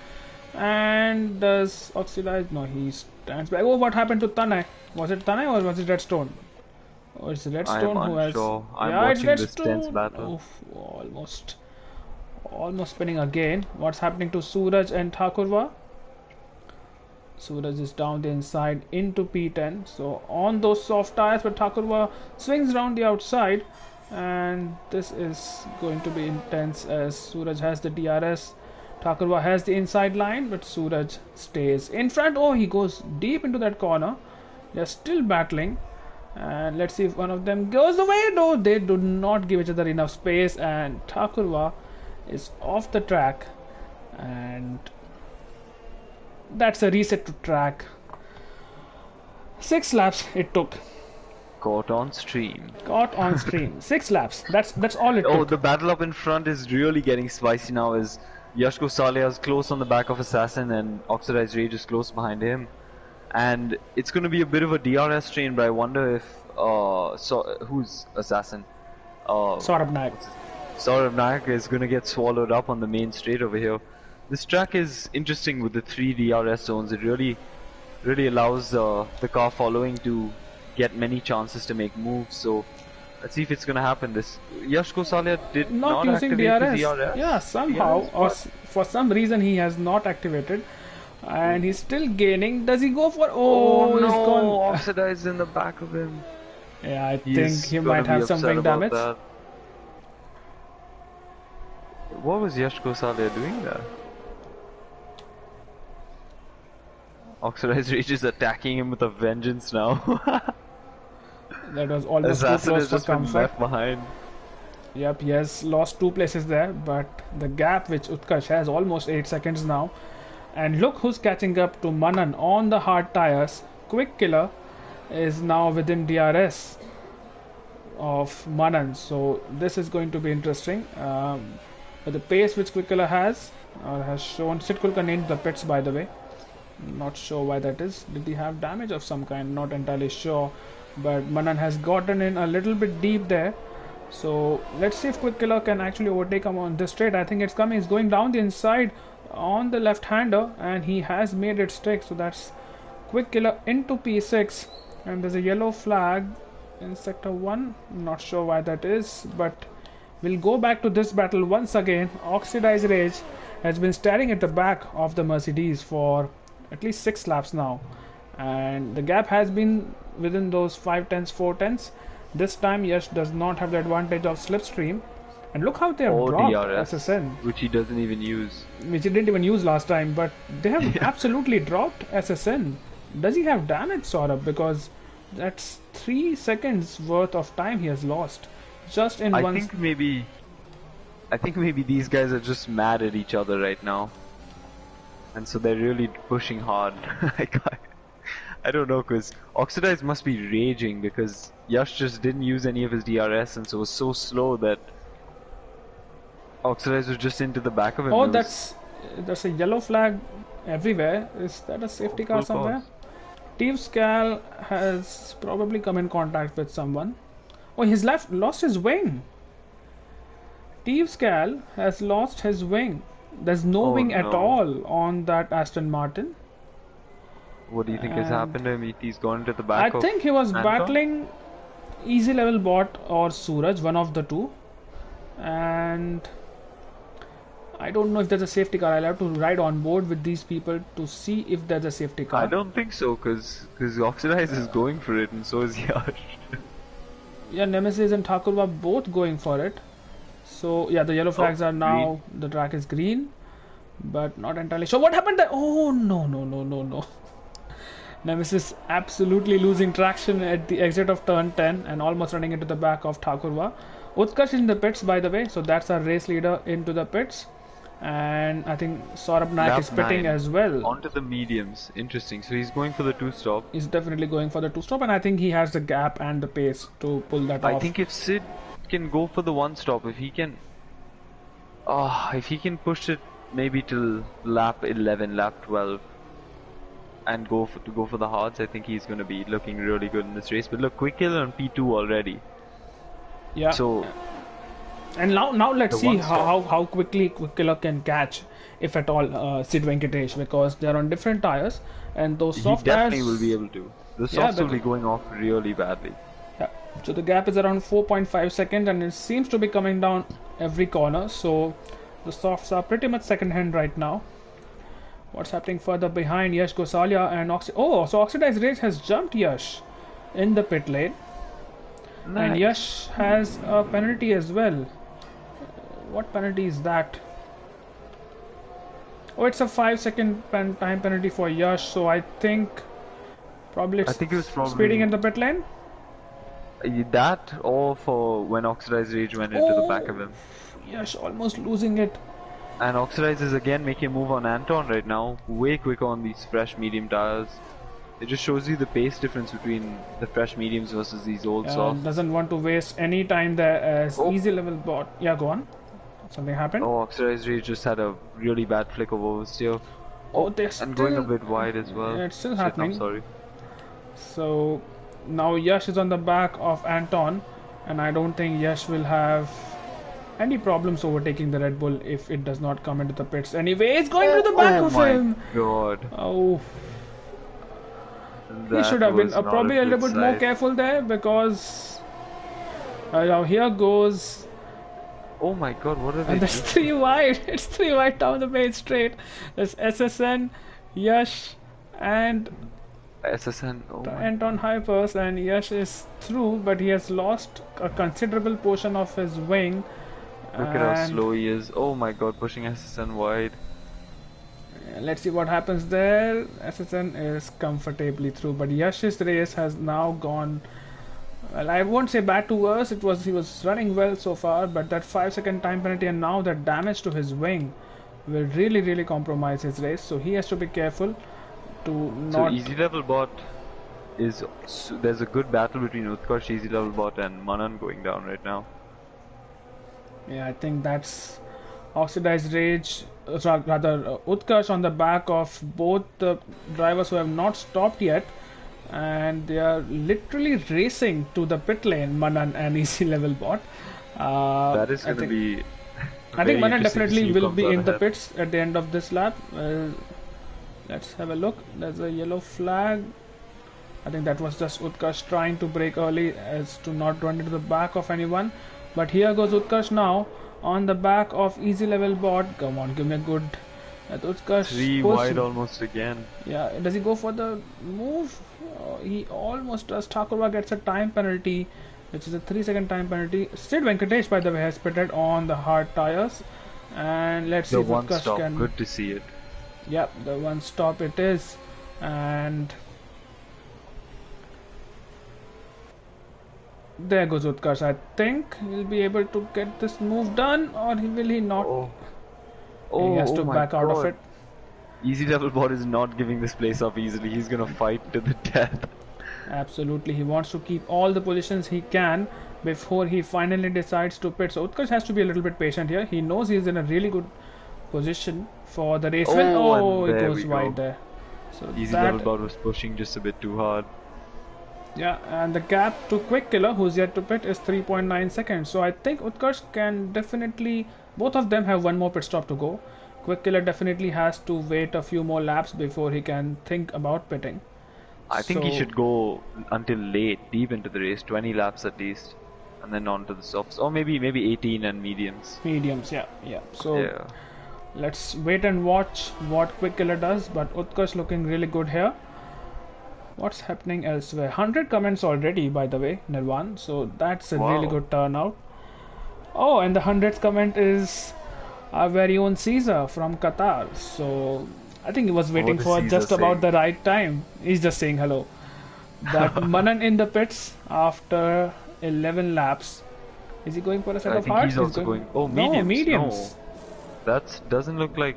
And does Oxidize? No, he stands back. Oh, what happened to Tanay? Was it Tanay or was it Redstone? Oh, it's Redstone who has... Sure. I'm watching this tense battle. Oof, almost spinning again. What's happening to Suraj and Thakurva? Suraj is down the inside into P10. So on those soft tires, but Thakurva swings around the outside, and this is going to be intense as Suraj has the DRS. Thakurva has the inside line, but Suraj stays in front. Oh, he goes deep into that corner. They're still battling. And let's see if one of them goes away. No, they do not give each other enough space, and Thakurva is off the track, and that's a reset to track. 6 laps it took. Caught on stream. 6 laps. That's all it took. Oh, the battle up in front is really getting spicy now, as Yash Gosalia is close on the back of Assassin and Oxidized Rage is close behind him. And it's going to be a bit of a DRS train, but I wonder if who's Assassin? Saurabh Nayak. Saurabh Nayak is going to get swallowed up on the main straight over here. This track is interesting with the 3 DRS zones. It really allows the car following to get many chances to make moves. So let's see if it's going to happen. This Yash Gosalia did not using activate his DRS. Yeah, somehow or for some reason he has not activated. And he's still gaining. Does he go for... Oh no, he's gone. Oxidized in the back of him. Yeah, I think he might have some wing damage. That. What was Yash Gosalia doing there? Oxidized Rage is attacking him with a vengeance now. That was almost Assassin too has close just for been comfort. left behind. Yep, he has lost 2 places there, but the gap which Utkarsh has, almost 8 seconds now. And look who's catching up to Manan on the hard tires. Quick Killer is now within DRS. of Manan. So this is going to be interesting. But the pace which Quickiller has shown. Sid Kulkarni into the pits, by the way. Not sure why that is. Did he have damage of some kind? Not entirely sure. But Manan has gotten in a little bit deep there. So let's see if Quickiller can actually overtake him on this straight. I think it's coming. He's going down the inside on the left-hander, and he has made it stick. So that's Quickiller into P6, and there's a yellow flag in sector 1. Not sure why that is, but we'll go back to this battle once again. Oxidized Rage has been staring at the back of the Mercedes for at least 6 laps now, and the gap has been within those 5 tenths, 4 tenths. This time Yash does not have the advantage of slipstream, and look how they have dropped DRS, SSN, which he doesn't even use, which he didn't even use last time, but they have absolutely dropped SSN. Does he have damage, Saurabh? Because that's 3 seconds worth of time he has lost just in one. I think maybe these guys are just mad at each other right now, and so they're really pushing hard. I don't know, because Oxidized must be raging because Yash just didn't use any of his DRS, and so it was so slow that Oxidized was just into the back of him. Oh, that's a yellow flag everywhere. Is that a safety car somewhere? Tivskal has probably come in contact with someone. Oh, he's lost his wing. Tivskal has lost his wing. There's no wing at all on that Aston Martin. What do you think has happened to him? He's gone to the back. I think he was battling Easy Level Bot or Suraj, one of the two. And I don't know if there's a safety car. I'll have to ride on board with these people to see if there's a safety car. I don't think so, because Oxidize is going for it, and so is Yash. Yeah, Nemesis and Thakur were both going for it. So yeah, the yellow flags are now green. The track is green, but not entirely sure what happened there. Oh no. Nemesis absolutely losing traction at the exit of turn 10 and almost running into the back of Thakurva. Utkarsh in the pits, by the way, so that's our race leader into the pits. And I think Saurabh Naik is pitting as well. Onto the mediums. Interesting. So he's going for the 2-stop. He's definitely going for the 2-stop, and I think he has the gap and the pace to pull that off. I think if Sid can go for the 1-stop, if he can push it maybe till lap 11, lap 12, and go for the hards, I think he's going to be looking really good in this race. But look, Quickiller on P2 already. Yeah. So, and now let's see how quickly Quickiller can catch, if at all, Sid Venkatesh, because they're on different tires, and those soft tires. He definitely will be able to. The softs will be going off really badly. Yeah. So the gap is around 4.5 seconds, and it seems to be coming down every corner. So the softs are pretty much second hand right now. What's happening further behind? Yash Gosalia and so Oxidized Rage has jumped Yash in the pit lane. Nice. And Yash has a penalty as well. What penalty is that? Oh, it's a 5-second time penalty for Yash. So I think it was speeding in the pit lane. That or for when Oxidized Rage went into the back of him. Yash almost losing it. And Oxidize is again making a move on Anton right now. Way quicker on these fresh medium tires. It just shows you the pace difference between the fresh mediums versus these old softs. Doesn't want to waste any time there as easy level bot. Yeah, go on. Something happened. Oh, Oxidized Rage just had a really bad flick of oversteer. And going a bit wide as well. Yeah, it's still happening. I'm sorry. So now Yash is on the back of Anton, and I don't think Yash will have any problems overtaking the Red Bull if it does not come into the pits. Anyway, it's going to the back of him. Oh my god. Oh. He should have been probably a little bit more careful there, because now here goes. Oh my god, what are they doing? There's 3 wide. It's 3 wide down the main straight. There's SSN, Yash, and SSN. Anton Hypers, and Yash is through, but he has lost a considerable portion of his wing. Look at how slow he is. Oh my god, pushing SSN wide. Let's see what happens there. SSN is comfortably through, but Yash's race has now gone, well, I won't say bad to worse. He was running well so far, but that 5-second time penalty and now that damage to his wing will really compromise his race. So he has to be careful to not. So easy level bot there's a good battle between Utkarsh, Easy Level Bot, and Manan going down right now. Yeah, I think that's Oxidized Rage, rather Utkarsh on the back of both the drivers who have not stopped yet, and they are literally racing to the pit lane, Manan and Easy Level Bot. That is going to be. I think Manan interesting to see definitely who will comes be out in the ahead. pits at the end of this lap. Let's have a look. There's a yellow flag. I think that was just Utkarsh trying to brake early as to not run into the back of anyone. But here goes Utkarsh now on the back of Easy Level Bot. Come on, give me a good. Utkarsh 3 wide almost again. Yeah, does he go for the move? He almost does. Thakurva gets a time penalty, which is a 3-second time penalty. Sid Venkatesh, by the way, has pitted on the hard tires. And let's see The if one Utkarsh stop, can. good to see it. Yep, the one stop it is. And there goes Utkarsh. I think he'll be able to get this move done, or will he not? He has to my back out of God. it. Easy Level Bot is not giving this place up easily. He's gonna fight to the death. Absolutely, he wants to keep all the positions he can before he finally decides to pit. So Utkarsh has to be a little bit patient here. He knows he's in a really good position for the race win. Oh, it goes wide there. So Easy Level Bot was pushing just a bit too hard. Yeah, and the gap to Quick Killer, who's yet to pit, is 3.9 seconds. So I think Utkarsh can definitely. Both of them have one more pit stop to go. Quick Killer definitely has to wait a few more laps before he can think about pitting. I think he should go until late, deep into the race, 20 laps at least, and then on to the softs, or maybe 18 and mediums. Mediums, yeah. So let's wait and watch what Quick Killer does. But Utkarsh looking really good here. What's happening elsewhere? 100 comments already, by the way, Nirvan. So that's a really good turnout. Oh, and the 100th comment is our very own Caesar from Qatar. So I think he was waiting for just about the right time. He's just saying hello. But Manan in the pits after 11 laps. Is he going for a set of hards? He's also going. Oh, mediums. No, mediums. No. That doesn't look like.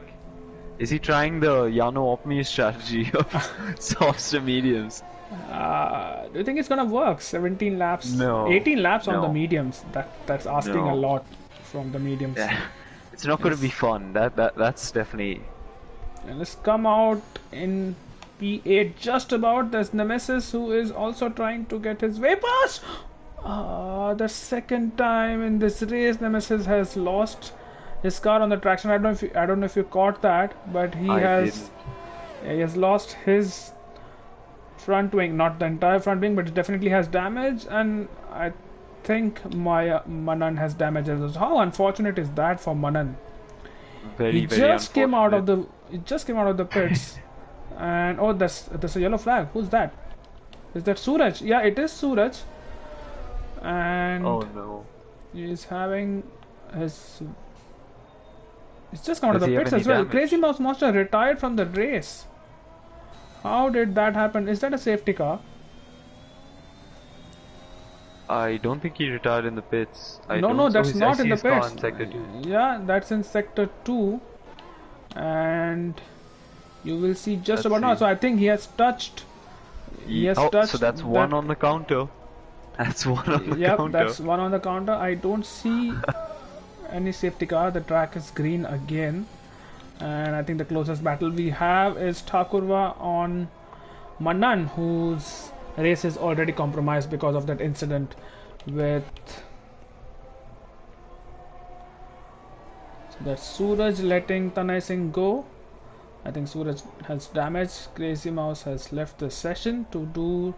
Is he trying the Yano Opmi strategy of softs to mediums? Do you think it's gonna work? 17 laps, no, 18 laps on the mediums. That's asking a lot from the mediums. Yeah. It's not going to be fun. That's definitely. And let's come out in P8 just about. There's Nemesis who is also trying to get his way past. The second time in this race, Nemesis has lost his car on the traction. I don't know if you caught that, but he has lost his front wing, not the entire front wing, but it definitely has damage, and I think Manan has damage as well. How unfortunate is that for Manan? He just came out of the pits, and oh, there's a yellow flag. Who's that? Is that Suraj? Yeah, it is Suraj. And oh no, he's having his. He's just come out of the pits as well. Crazy Mouse Monster retired from the race. How did that happen? Is that a safety car? I don't think he retired in the pits. No, that's not in the pits. In sector 2. Yeah, that's in sector 2. And you will see just about now. So I think he has touched. So that's one on the counter. That's one on the counter. Yep, that's one on the counter. I don't see any safety car. The track is green again. And I think the closest battle we have is Thakurva on Manan, whose race is already compromised because of that incident with. So that's Suraj letting Tanay Singh go. I think Suraj has damage. Crazy Mouse has left the session to do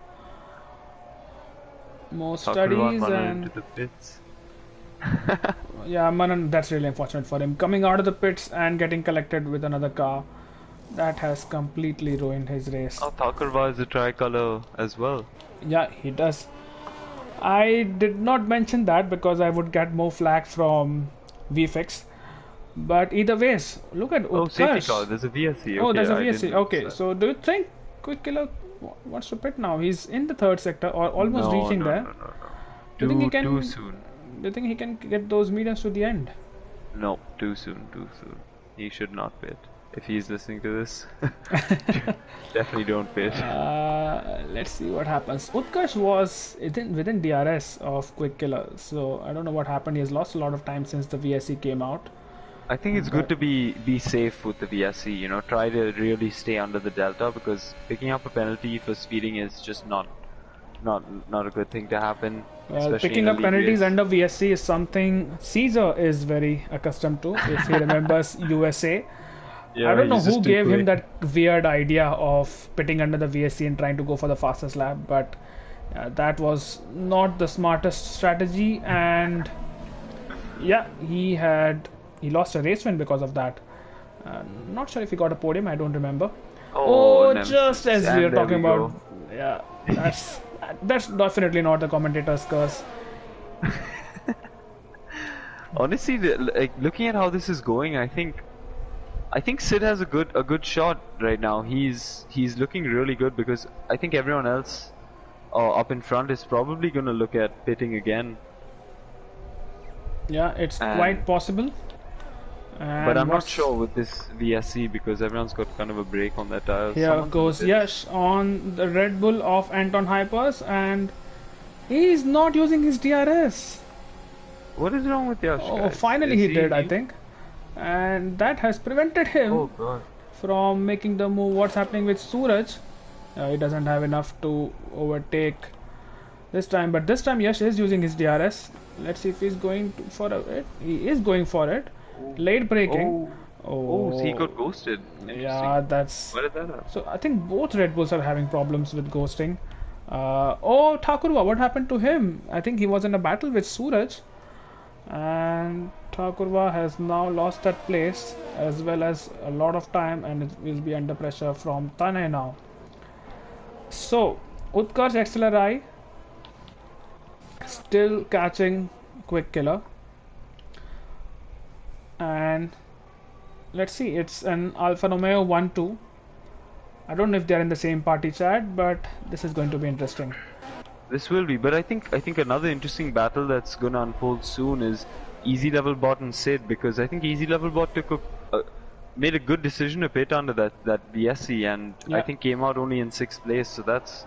more studies and. Into the pits. Yeah, Manan, that's really unfortunate for him. Coming out of the pits and getting collected with another car, that has completely ruined his race. Oh, Thakurva is a tricolor as well. Yeah, he does. I did not mention that because I would get more flack from VFX. But either ways, look at Utkarsh. Oh, safety car. There's a VSC. Okay, there's a VSC. Okay, so do you think Quick Killer wants to pit now? He's in the third sector or almost reaching there. No. Do you think he can? Too soon. Do you think he can get those mediums to the end? No, too soon. He should not pit. if he's listening to this. Definitely don't pit. Let's see what happens. Utkarsh was within DRS of Quick Killer, so I don't know what happened. He has lost a lot of time since the VSC came out. I think it's good But to be safe with the VSC, you know, try to really stay under the delta, because picking up a penalty for speeding is just not a good thing to happen, well, especially picking in a up league penalties race. under VSC is something Caesar is very accustomed to. If he remembers USA, I Yeah, don't know he's who just too gave him quick. that weird idea of pitting under the VSC and trying to go for the fastest lap, but that was not the smartest strategy. And yeah, he lost a race win because of that. Not sure if he got a podium. I don't remember. Oh, Oh, just Nemesis, as we are and there talking we about, go. yeah, that's definitely not the commentator's curse. Honestly, like looking at how this is going, I think Sid has a good shot right now. He's looking really good, because I think everyone else up in front is probably gonna look at pitting again. Yeah, it's And quite possible. but And I'm not what's sure with this VSC, because everyone's got kind of a break on their tires. here Someone's in the goes pits. Yash on the Red Bull of Anton Hypers, and he's not using his DRS. What is wrong with Yash, Oh, guys? finally Is he he did, I new? think. And that has prevented him Oh god. from making the move. What's happening with Suraj? He doesn't have enough to overtake this time, but this time Yash is using his DRS. Let's see if he's going for it. He is going for it. Oh. Late braking. Oh. Oh, so he Oh, got ghosted. yeah, Interesting. that's. Why did that happen? So I think both Red Bulls are having problems with ghosting. Oh, Thakurva, what happened to him? I think he was in a battle with Suraj, and Thakurva has now lost that place as well as a lot of time, and it will be under pressure from Tanay now. So Utkarsh XLRI still catching Quick Killer, and let's see, it's an Alfa Romeo 1-2. I don't know if they're in the same party chat, but this is going to be interesting. This will be, but I think another interesting battle that's gonna unfold soon is Easy Level Bot and Sid, because I think Easy Level Bot made a good decision to pit under that VSC, and I Yeah. think came out only in 6th place, so that's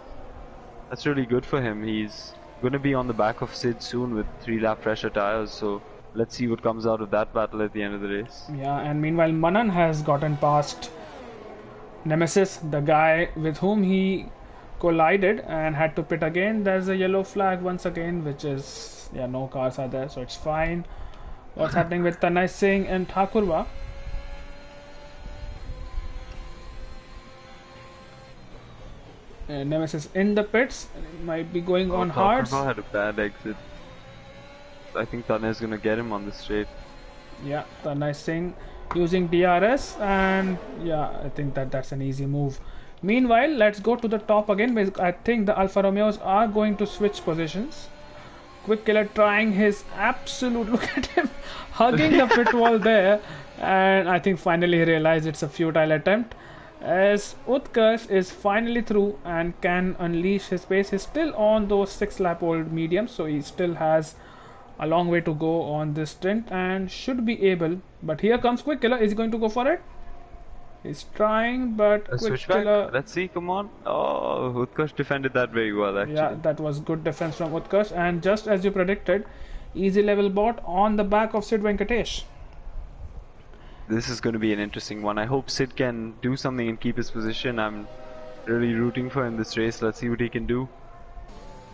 really good for him. He's gonna be on the back of Sid soon with 3-lap fresher tires, so let's see what comes out of that battle at the end of the race. Yeah, and meanwhile, Manan has gotten past Nemesis, the guy with whom he collided and had to pit again. There's a yellow flag once again, which is, yeah, no cars are there, so it's fine. What's happening with Tanay Singh and Thakurva? Nemesis in the pits, might be going Oh, on hards. Thakurba had a bad exit. I think Tanya's gonna get him on the straight. Yeah, Tanay Singh using DRS, and yeah, I think that's an easy move. Meanwhile, let's go to the top again. I think the Alfa Romeos are going to switch positions. Quick Killer trying his absolute, look at him hugging the pit wall there, and I think finally he realized it's a futile attempt, as Utkarsh is finally through and can unleash his pace. He's still on those 6-lap old mediums, so he still has a long way to go on this stint and should be able. But here comes Quick Killer. Is he going to go for it? He's trying, but A Quick switchback? Killer. Let's see, come on. Oh, Utkarsh defended that very well, Yeah, actually. that was good defense from Utkarsh, and just as you predicted, easy level bot on the back of Sid Venkatesh. This is going to be an interesting one. I hope Sid can do something and keep his position. I'm really rooting for him this race. Let's see what he can do.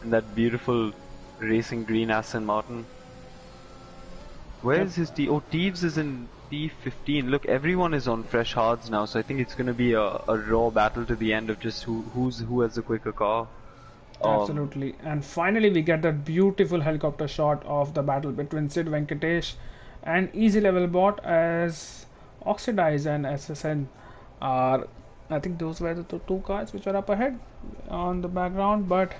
And that beautiful racing green Aston Martin. Where is his T? Oh, Teeves is in T15. Look, everyone is on fresh hards now, so I think it's going to be a raw battle to the end of just who has the quicker car. Absolutely. And finally, we get that beautiful helicopter shot of the battle between Sid Venkatesh and Easy Level Bot, as Oxidize and SSN are, I think those were the two cars which are up ahead on the background. But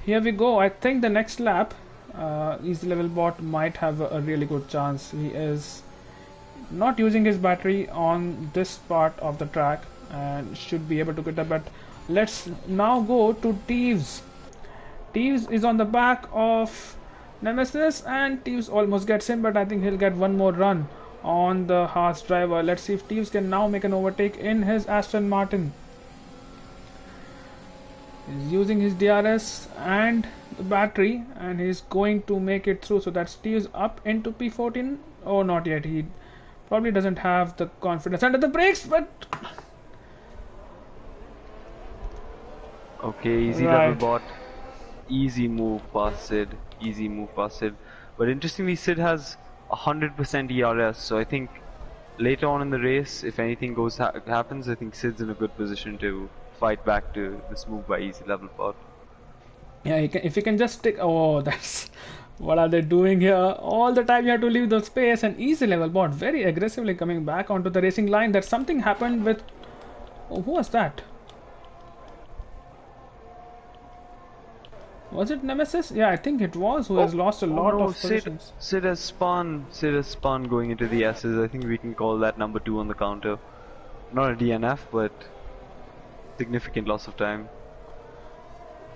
here we go. I think the next lap, Easy Level Bot might have a really good chance. He is not using his battery on this part of the track and should be able to get that. But let's now go to Teeves. Teeves is on the back of Nemesis, and Teeves almost gets him, but I think he'll get one more run on the Haas driver. Let's see if Teves can now make an overtake in his Aston Martin. He's using his DRS and the battery, and he's going to make it through. So that's Teves up into P14. Oh, not yet. He probably doesn't have the confidence under the brakes, but okay, easy level bot. Easy move past Sid. Easy move past Sid. But interestingly, Sid has 100% ERS, so I think later on in the race, if anything happens, I think Sid's in a good position to fight back to this move by easy level bot. Yeah, if you can just stick. Oh, that's what are they doing here? All the time you have to leave the space, and easy level bot very aggressively coming back onto the racing line. That something happened with. Oh, who was that? Was it Nemesis? Yeah, I think it was, who has lost a lot of positions. Sid has spun going into the S's. I think we can call that number 2 on the counter. Not a DNF, but significant loss of time.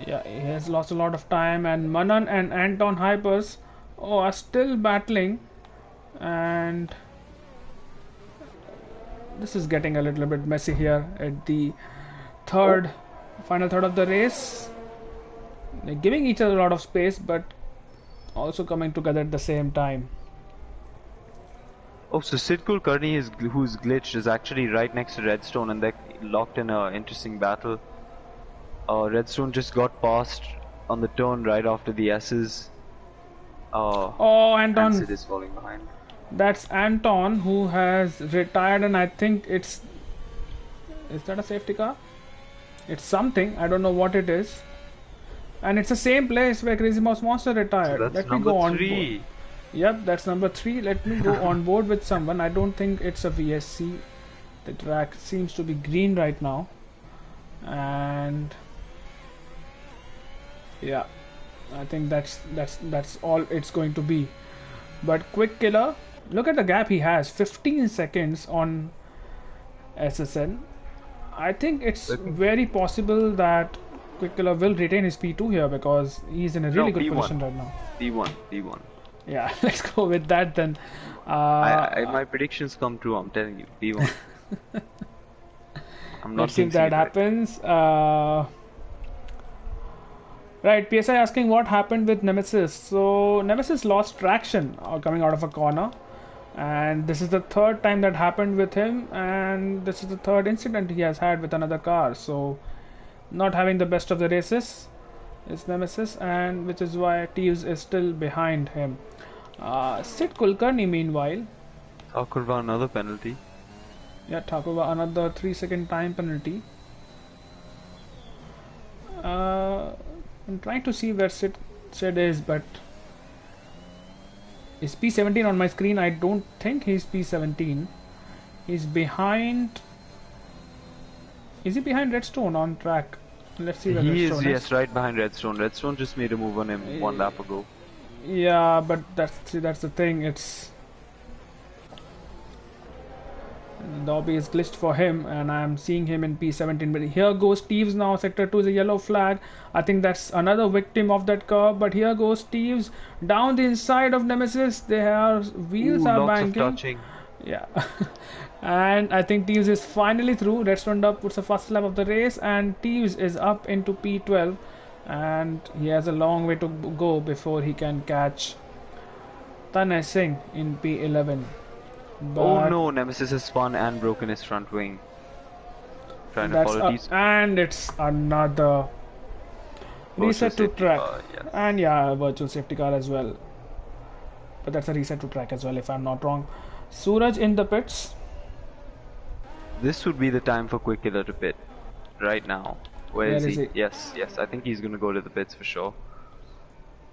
Yeah, he has lost a lot of time, and Manan and Anton Hypers are still battling, and this is getting a little bit messy here at the final third of the race. They're giving each other a lot of space, but also coming together at the same time. Oh, so Sid Kulkarni, who's glitched, is actually right next to Redstone, and they're locked in an interesting battle. Redstone just got past on the turn right after the S's. Oh, Anton. And Sid is falling behind. That's Anton, who has retired, and I think it's... Is that a safety car? It's something. I don't know what it is. And it's the same place where Crazy Mouse Monster retired. So that's Let me go on 3. board. Yep, that's number 3. Let me go on board with someone. I don't think it's a VSC. The track seems to be green right now. And yeah, I think that's all it's going to be. But Quick Killer, look at the gap he has. 15 seconds on SSN. I think it's very possible that Quick Killer will retain his P2 here, because he's in a really good position right now. P1. Yeah, let's go with that then. My predictions come true, I'm telling you. P1. I'm not Let's see if that happens. Right, PSI asking what happened with Nemesis. So Nemesis lost traction coming out of a corner, and this is the third time that happened with him, and this is the third incident he has had with another car. So not having the best of the races is Nemesis, and which is why Teves is still behind him. Sid Kulkarni, meanwhile, Thakurva another penalty. Yeah, Thakurva another 3-second time penalty. I'm trying to see where Sid is, but is P17 on my screen? I don't think he's P17. He's behind. Is he behind Redstone on track? Let's see where Redstone is. Yes, right behind Redstone. Redstone just made a move on him 1 lap ago. Yeah, but that's the thing. It's the lobby is glitched for him, and I'm seeing him in P17. But here goes Teves now. Sector 2 is a yellow flag. I think that's another victim of that curve. But here goes Teves down the inside of Nemesis. Their wheels are banking. Lots of touching. Yeah. And I think Teves is finally through. Redstone Dub puts the first lap of the race, and Teves is up into P12, and he has a long way to go before he can catch Tanay Singh in P11. But oh no, Nemesis has spun and broken his front wing. Trying to follow these. And it's another reset to track. Yes. And yeah, virtual safety car as well. But that's a reset to track as well, if I'm not wrong. Suraj in the pits. This would be the time for Quick Killer to pit. Right now. Where is he? Yes, I think he's gonna go to the pits for sure.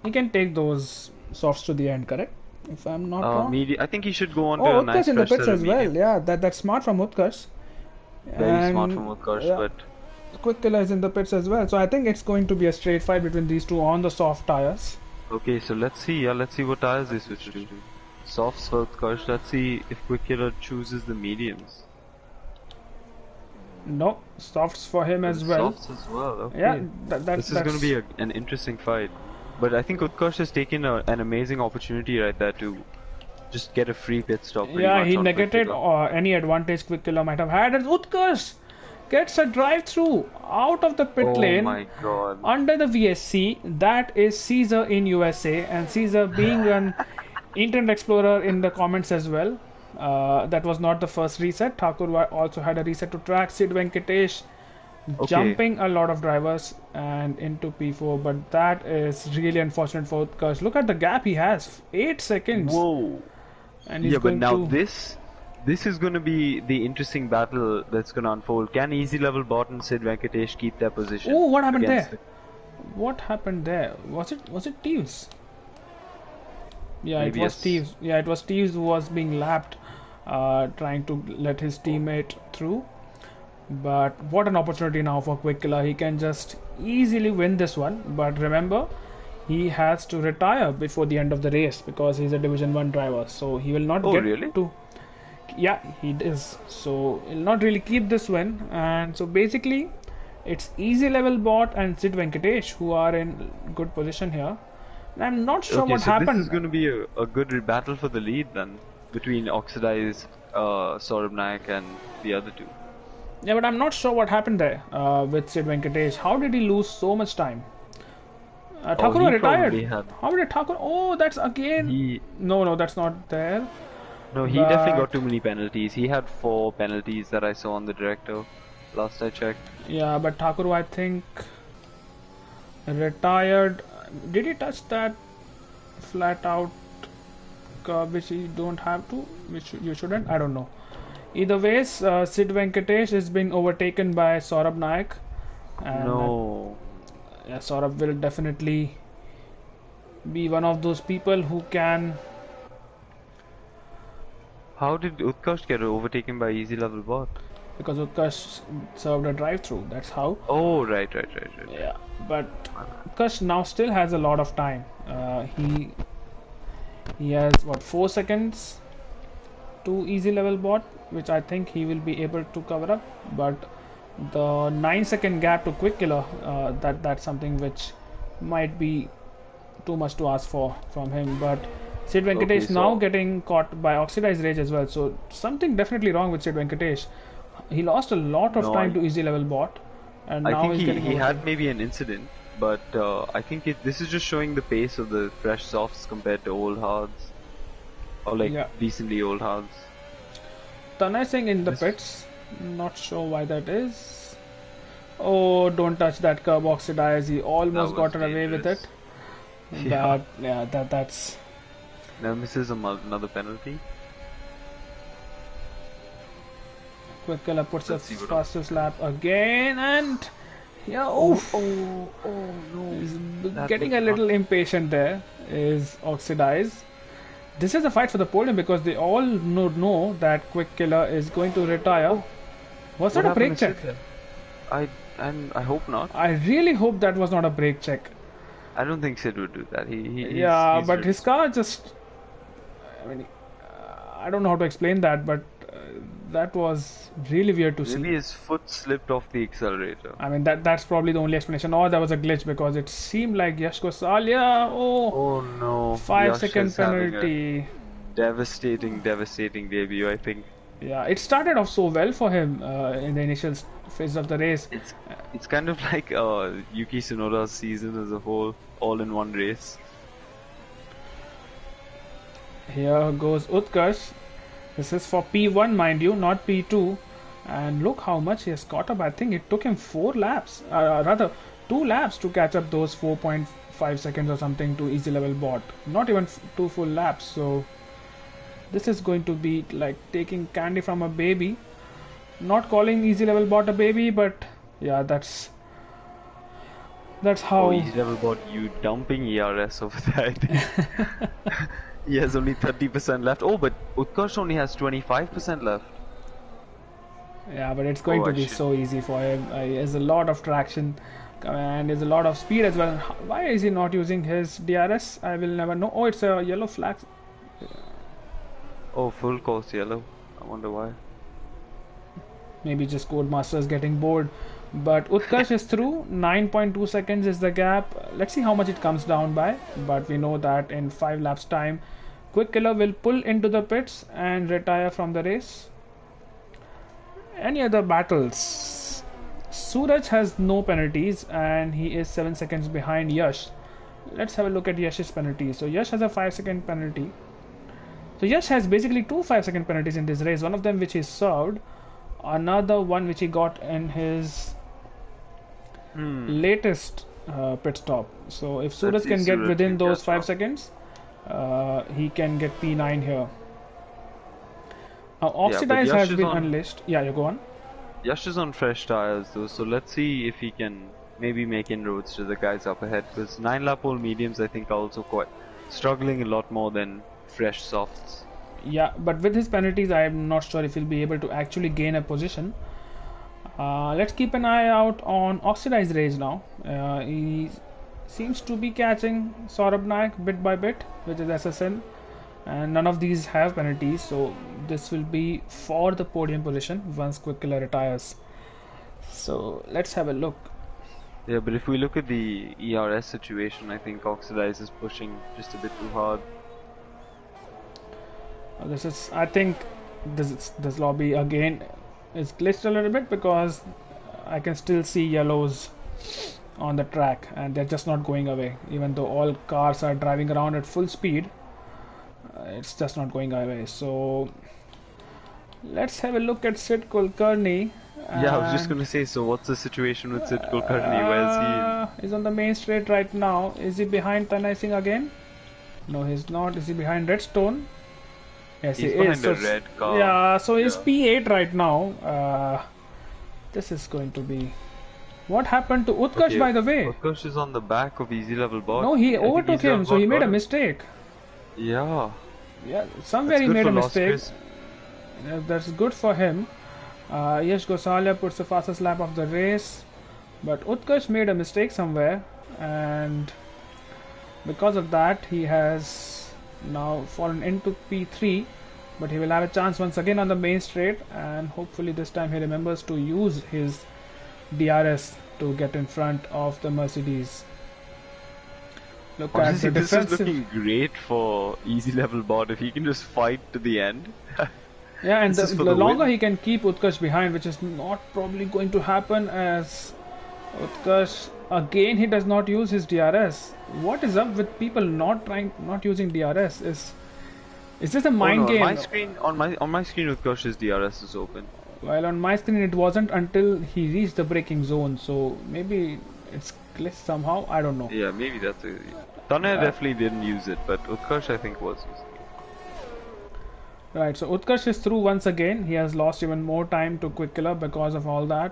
He can take those softs to the end, correct? If I'm not wrong. I think he should go on to a nice Utkarsh in the pits as well. Yeah, that's smart from Utkarsh. Very smart from Utkarsh, yeah, but Quick Killer is in the pits as well. So I think it's going to be a straight fight between these two on the soft tires. Okay, so let's see. Yeah, let's see what tires they switch to. Softs for Utkarsh. Let's see if Quick Killer chooses the mediums. No, softs for him as well. Softs as well. Okay. Yeah, this is going to be an interesting fight. But I think Utkarsh has taken an amazing opportunity right there to just get a free pit stop pretty Yeah, much he on quick negated killer. any advantage Quick Killer might have had. And Utkarsh gets a drive through out of the pit Oh lane my god. under the VSC. That is Caesar in USA, and Caesar being an Internet Explorer in the comments as well. That was not the first reset. Thakur also had a reset to track. Sid Venkatesh Okay. jumping a lot of drivers and into P4, but that is really unfortunate for Utkarsh. Look at the gap he has, 8 seconds, Whoa. and he's Yeah, but going now to. this is going to be the interesting battle that's going to unfold. Can easy level bot and Sid Venkatesh keep their position Oh, what happened against there? What happened there? Was it Teves? Yeah, it maybe was yes. Teves. Yeah, it was Teves who was being lapped, trying to let his teammate through. But what an opportunity now for Quick Killer. He can just easily win this one. But remember, he has to retire before the end of the race because he's a Division 1 driver. So he will not Oh, get really? to. Yeah, he is. So he'll not really keep this win. And so basically, it's easy level bot and Sid Venkatesh who are in good position here. And I'm not sure Okay, what so this is happened. going to be a good battle for the lead then between Oxidize, Saurabh Naik and the other two. Yeah, but I'm not sure what happened there with Sid Venkatesh. How did he lose so much time? Oh, Thakur he retired. probably had. How did Thakur? Oh, that's again. He No, that's not there. No, he definitely got But too many penalties. He had 4 penalties that I saw on the director last I checked. yeah, but Thakur, I think, retired. Did he touch that flat out curve which you don't have to, which you shouldn't? I don't know. Either ways, Sid Venkatesh is being overtaken by Saurabh Naik, and No. yeah, Saurabh will definitely be one of those people who can. How did Utkarsh get overtaken by easy level bot? Because Utkarsh served a drive-through. That's how. Oh, right. Yeah, but Utkarsh now still has a lot of time. He has what 4 seconds to easy level bot, which I think he will be able to cover up. But the 9-second gap to quick killer, that's something which might be too much to ask for from him. But Sid Venkatesh Okay, now so getting caught by Oxidized Rage as well. So something definitely wrong with Sid Venkatesh. He lost a lot of no, time to easy level bot, and I now think he's he getting he overtaken. had maybe an incident, but I think this is just showing the pace of the fresh softs compared to old hards, or like Yeah, decently old hards. Tanay Singh in the This pits. Not sure why that is. Oh, don't touch that curb Oxidize. He that almost was got away with dangerous. it. Yeah, But yeah, that's. now misses another penalty. Quick Killer puts a Let's see what. fastest lap again, and yeah, Oh, oof. oh no! He's That was getting a not. little impatient there. Is Oxidize. This is a fight for the podium because they all know that Quick Killer is going to retire. Oh, Was what that a happened brake to check? Sid then? I hope not. I really hope that was not a brake check. I don't think Sid would do that. Yeah, He's but really his car just. I mean, I don't know how to explain that, but that was really weird to see. maybe his foot slipped off the accelerator. I mean, that's probably the only explanation. Or there was a glitch because it seemed like Yash Gosalia. Oh, Oh no! 5 second Yash is having a penalty. devastating debut. I think Yeah, it started off so well for him in the initial phase of the race. it's it's kind of like Yuki Tsunoda's season as a whole, all in one race. Here goes Utkarsh. This is for P1, mind you, not P2. And look how much he has caught up. I think it took him 4 laps, rather 2 laps to catch up those 4.5 seconds or something to easy level bot. Not even 2 full laps. So this is going to be like taking candy from a baby. Not calling easy level bot a baby, but yeah, that's Oh, how. easy level bot, you dumping ERS over there. I think. He has only 30% left. Oh, but Utkarsh only has 25% left. Yeah, but it's going Oh, to I be should. so easy for him. He has a lot of traction and there's a lot of speed as well. Why is he not using his DRS? I will never know. Oh, it's a yellow flag. Oh, full course yellow. I wonder why. Maybe just Codemaster is getting bored. But Utkarsh is through. 9.2 seconds is the gap. Let's see how much it comes down by. But we know that in 5 laps time, Quick Killer will pull into the pits and retire from the race. Any other battles? Suraj has no penalties and he is 7 seconds behind Yash. Let's have a look at Yash's penalties. So Yash has a 5-second penalty. So Yash has basically two 5-second penalties in this race. One of them which he served, another one which he got in his latest pit stop. So if Suraj can get within those 5 seconds, he can get P9 here. Now Oxidize has been unleashed. Yeah, you go on. Yash is on fresh tires though, so let's see if he can maybe make inroads to the guys up ahead, because 9-lap old mediums I think are also quite struggling a lot more than fresh softs. Yeah, but with his penalties I am not sure if he'll be able to actually gain a position. Let's keep an eye out on Oxidized Rage now. He seems to be catching Saurabh Naik bit by bit, which is SSN, and none of these have penalties, so this will be for the podium position once Quick Killer retires. So let's have a look. Yeah, but if we look at the ERS situation, I think Oxidize is pushing just a bit too hard. I think this lobby again is glitched a little bit, because I can still see yellows on the track and they're just not going away. Even though all cars are driving around at full speed, it's just not going away. So let's have a look at Sid Kulkarni. Yeah, I was just gonna say, so what's the situation with Sid Kulkarni? Where is he? He's on the main straight right now. Is he behind Tanay Singh again? No, he's not. Is he behind Redstone? Yes, he's he behind is. the red car. Yeah, so he's P8 right now. This is going to be... What happened to Utkarsh, by the way? Utkarsh is on the back of Easy Level Bot. No, he overtook him, so he made a mistake. Yeah. Yeah, somewhere he made a mistake. Yeah, that's good for him. Yash Gosalia puts the fastest lap of the race, but Utkarsh made a mistake somewhere, and because of that he has now fallen into P3, but he will have a chance once again on the main straight, and hopefully this time he remembers to use his DRS to get in front of the Mercedes. Look at the defensive. This is looking great for Easy Level Bot if he can just fight to the end. Yeah, and the longer he can keep Utkarsh behind, which is not probably going to happen, as Utkarsh again he does not use his DRS. What is up with people not using DRS? Is this a mind game? On my screen Utkarsh's DRS is open. While on my screen it wasn't until he reached the braking zone, so maybe it's glitched somehow. I don't know. Yeah, maybe that's it. Tanay definitely didn't use it, but Utkarsh I think was using it. Right, so Utkarsh is through once again. He has lost even more time to Quick Killer because of all that.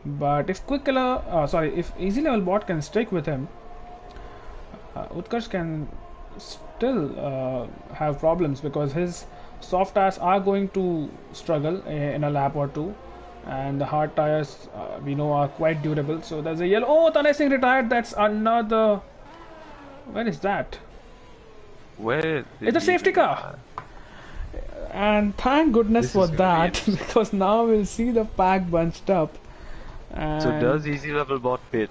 But if if Easy Level Bot can stick with him, Utkarsh can still have problems, because his soft tires are going to struggle in a lap or two, and the hard tires we know are quite durable. So there's a yellow. Oh, Tanay Singh retired. That's another. Where is that? Where? It's a safety car. And thank goodness for that, because now we'll see the pack bunched up. And so does Easy Level Bot pit?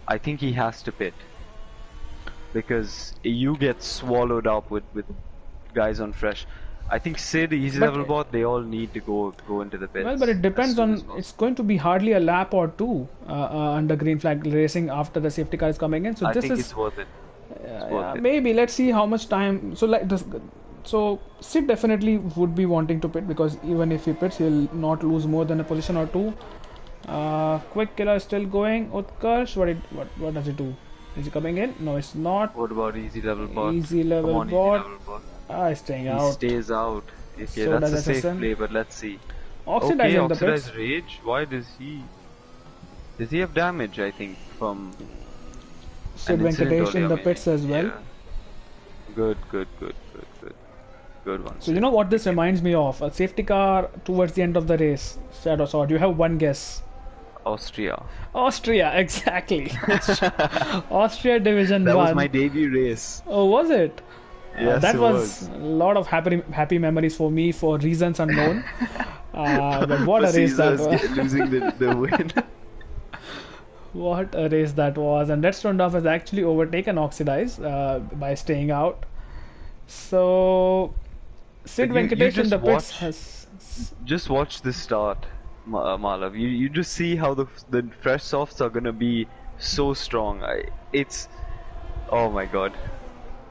I think he has to pit, because you get swallowed up with guys on fresh. I think Sid, Easy Level Bot, they all need to go into the pits. Well, but it depends on. It's going to be hardly a lap or two under green flag racing after the safety car is coming in. So I think it's worth it. Maybe let's see how much time. So Sid definitely would be wanting to pit, because even if he pits, he'll not lose more than a position or two. Quick Killer is still going. Utkarsh, what does he do? Is he coming in? No, it's not. What about Easy Level Bot? Easy Level Bot. He's staying out. He stays out. Okay, so that's a safe play, but let's see. Oxidized Rage. Why does he? Does he have damage? I think from Sid Venkatesh in the pits as well. Yeah. Good one. So you know what this reminds me of? A safety car towards the end of the race. Shadow Sword. You have one guess. Austria, exactly. Austria Division 1. That was my debut race. Oh, was it? Yes, that was a lot of happy memories for me for reasons unknown. But what a race that was. Losing the win. What a race that was. And Red Stone has actually overtaken Oxidize by staying out. So Sid Like you Venkatesh in just the pits watch, has. just watch this start, Malav. You just see how the fresh softs are gonna be so strong. It's oh my god.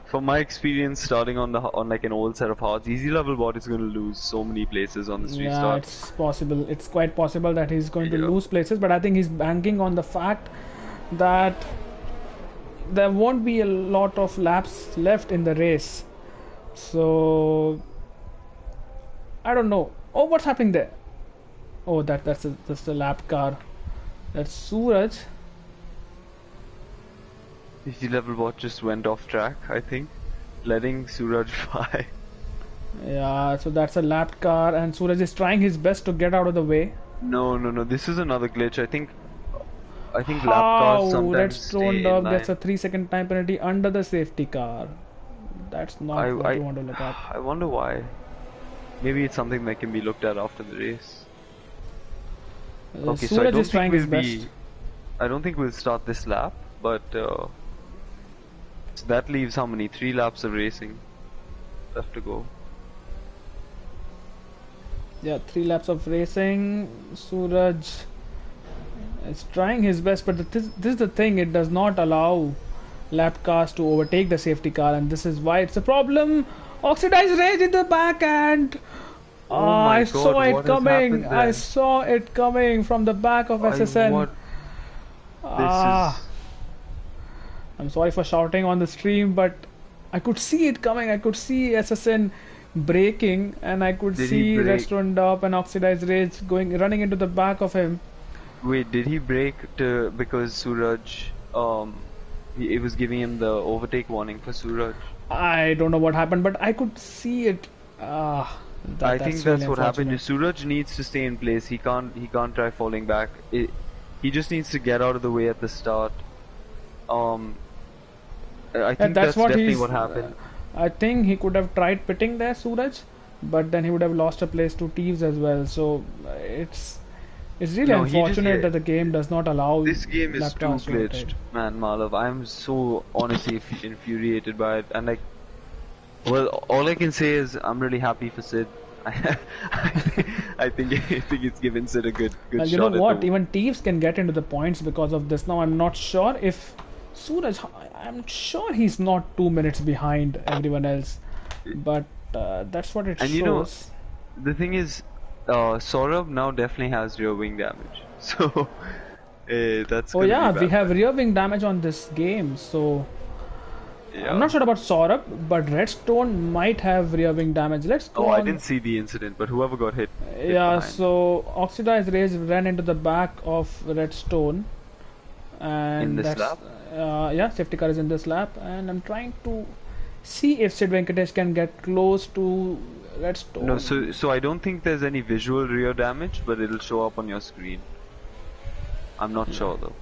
From my experience starting on like an old set of hearts, easy level bot is gonna lose so many places on this Yeah, restart. it's possible. It's quite possible that he's going to Yeah. lose places, but I think he's banking on the fact that there won't be a lot of laps left in the race. So I don't know. Oh, what's happening there? Oh, that's a lap car. That's Suraj. Easy level bot just went off track, I think, letting Suraj by. Yeah, so that's a lap car, and Suraj is trying his best to get out of the way. No. This is another glitch. I think lap cars How sometimes Redstone stay in Dog gets line. a 3 second time penalty under the safety car. That's I not what I you want to look at. I wonder why. Maybe it's something that can be looked at after the race. Okay, so Suraj is trying his best. I don't think we'll start this lap, but so that leaves how many? 3 laps of racing left to go. Yeah, 3 laps of racing. Suraj is trying his best, but this is the thing, it does not allow lap cars to overtake the safety car, and this is why it's a problem. Oxidized Rage in the back, and Oh my I god, saw it what has coming. happened I there? saw it coming from the back of SSN. What? This Ah, is. I'm sorry for shouting on the stream, but I could see it coming. I could see SSN braking, and I could Did he see break? Restaurant Up and Oxidized Rage running into the back of him. Wait, did he break because Suraj it was giving him the overtake warning for Suraj? I don't know what happened, but I could see it. Ah, I that's think really that's what happened. unfortunate. Suraj needs to stay in place. He can't try falling back. He just needs to get out of the way at the start. Um, I think That's that's what definitely he's. what happened. I think he could have tried pitting there, Suraj, but then he would have lost a place to Teeves as well. So it's really No, he just unfortunate that the game does not allow this game is lap too cars to rotate. glitched, man, Malav. I'm so honestly infuriated by it, and like, well, all I can say is I'm really happy for Sid. I think it's given Sid a good Well, you know shot at what? the. Even Teeves can get into the points because of this. Now I'm not sure if Suraj. I'm sure he's not 2 minutes behind everyone else, but that's what it And shows. you know, the thing is, Saurabh now definitely has rear wing damage, so that's Oh gonna yeah, be we bad. have rear wing damage on this game, so Yeah. I'm not sure about Saurabh, but Redstone might have rear wing damage. Let's go Oh, I on. didn't see the incident, but whoever got hit Yeah, behind. so Oxidized Rays ran into the back of Redstone, and In this that's lap? yeah, safety car is in this lap, and I'm trying to see if Sid Venkatesh can get close to Redstone. No, so I don't think there's any visual rear damage, but it'll show up on your screen. I'm not sure though.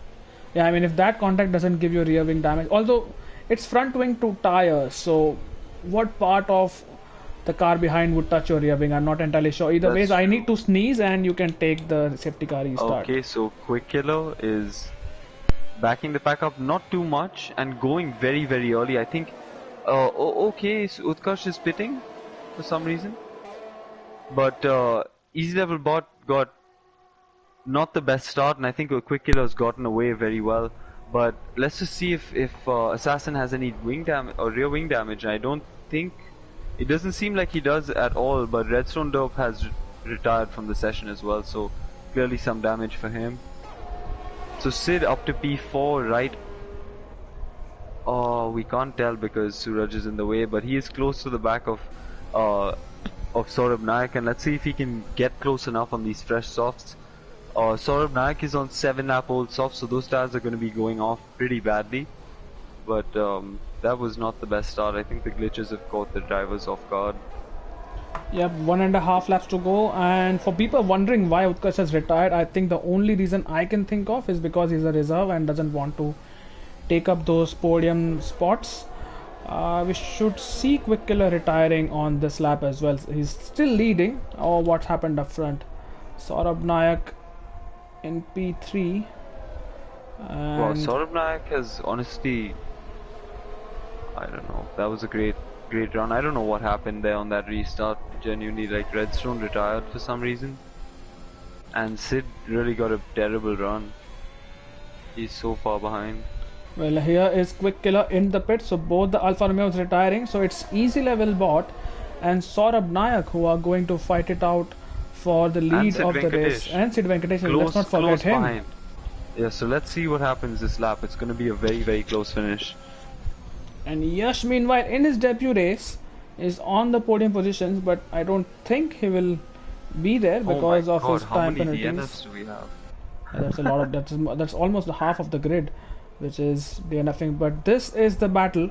Yeah, I mean if that contact doesn't give you rear wing damage, although it's front wing to tire, so what part of the car behind would touch your rear wing? I'm not entirely sure. Either ways, That's I need to sneeze and you can take the safety car restart. Okay, so Quick Killer is backing the pack up, not too much, and going very, very early. I think. Okay, so Utkarsh is pitting for some reason, but Easy Level Bot got not the best start, and I think Quick Killer has gotten away very well. But let's just see if Assassin has any wing damage or rear wing damage. I don't think it doesn't seem like he does at all. But Redstone Dope has retired from the session as well, so clearly some damage for him. So Sid up to P4, right? Oh, we can't tell because Suraj is in the way, but he is close to the back of Saurabh Nayak, and let's see if he can get close enough on these fresh softs. Saurabh Nayak is on 7-lap old softs, so those tires are going to be going off pretty badly. But that was not the best start. I think the glitches have caught the drivers off guard. Yep, 1.5 laps to go, and for people wondering why Utkarsh has retired, I think the only reason I can think of is because he's a reserve and doesn't want to take up those podium spots. We should see Quick Killer retiring on this lap as well. He's still leading. Oh, what's happened up front? Saurabh Nayak in P3. Wow, And Saurabh Nayak has honestly, I don't know, that was a great great run. I don't know what happened there on that restart. Genuinely, like Redstone retired for some reason, and Sid really got a terrible run. He's so far behind. Well, here is Quick Killer in the pit, so both the Alfa Romeos retiring, so it's easy level bot and Saurabh Nayak who are going to fight it out for the lead of the race. And Sid Venkatesh, let's not forget him. Behind. Yeah, so let's see what happens this lap. It's going to be a very, very close finish. And Yash, meanwhile, in his debut race, is on the podium positions, but I don't think he will be there because of his time penalties. How many DNFs do we have? That's a lot of that's almost half of the grid, which is DNFing. But this is the battle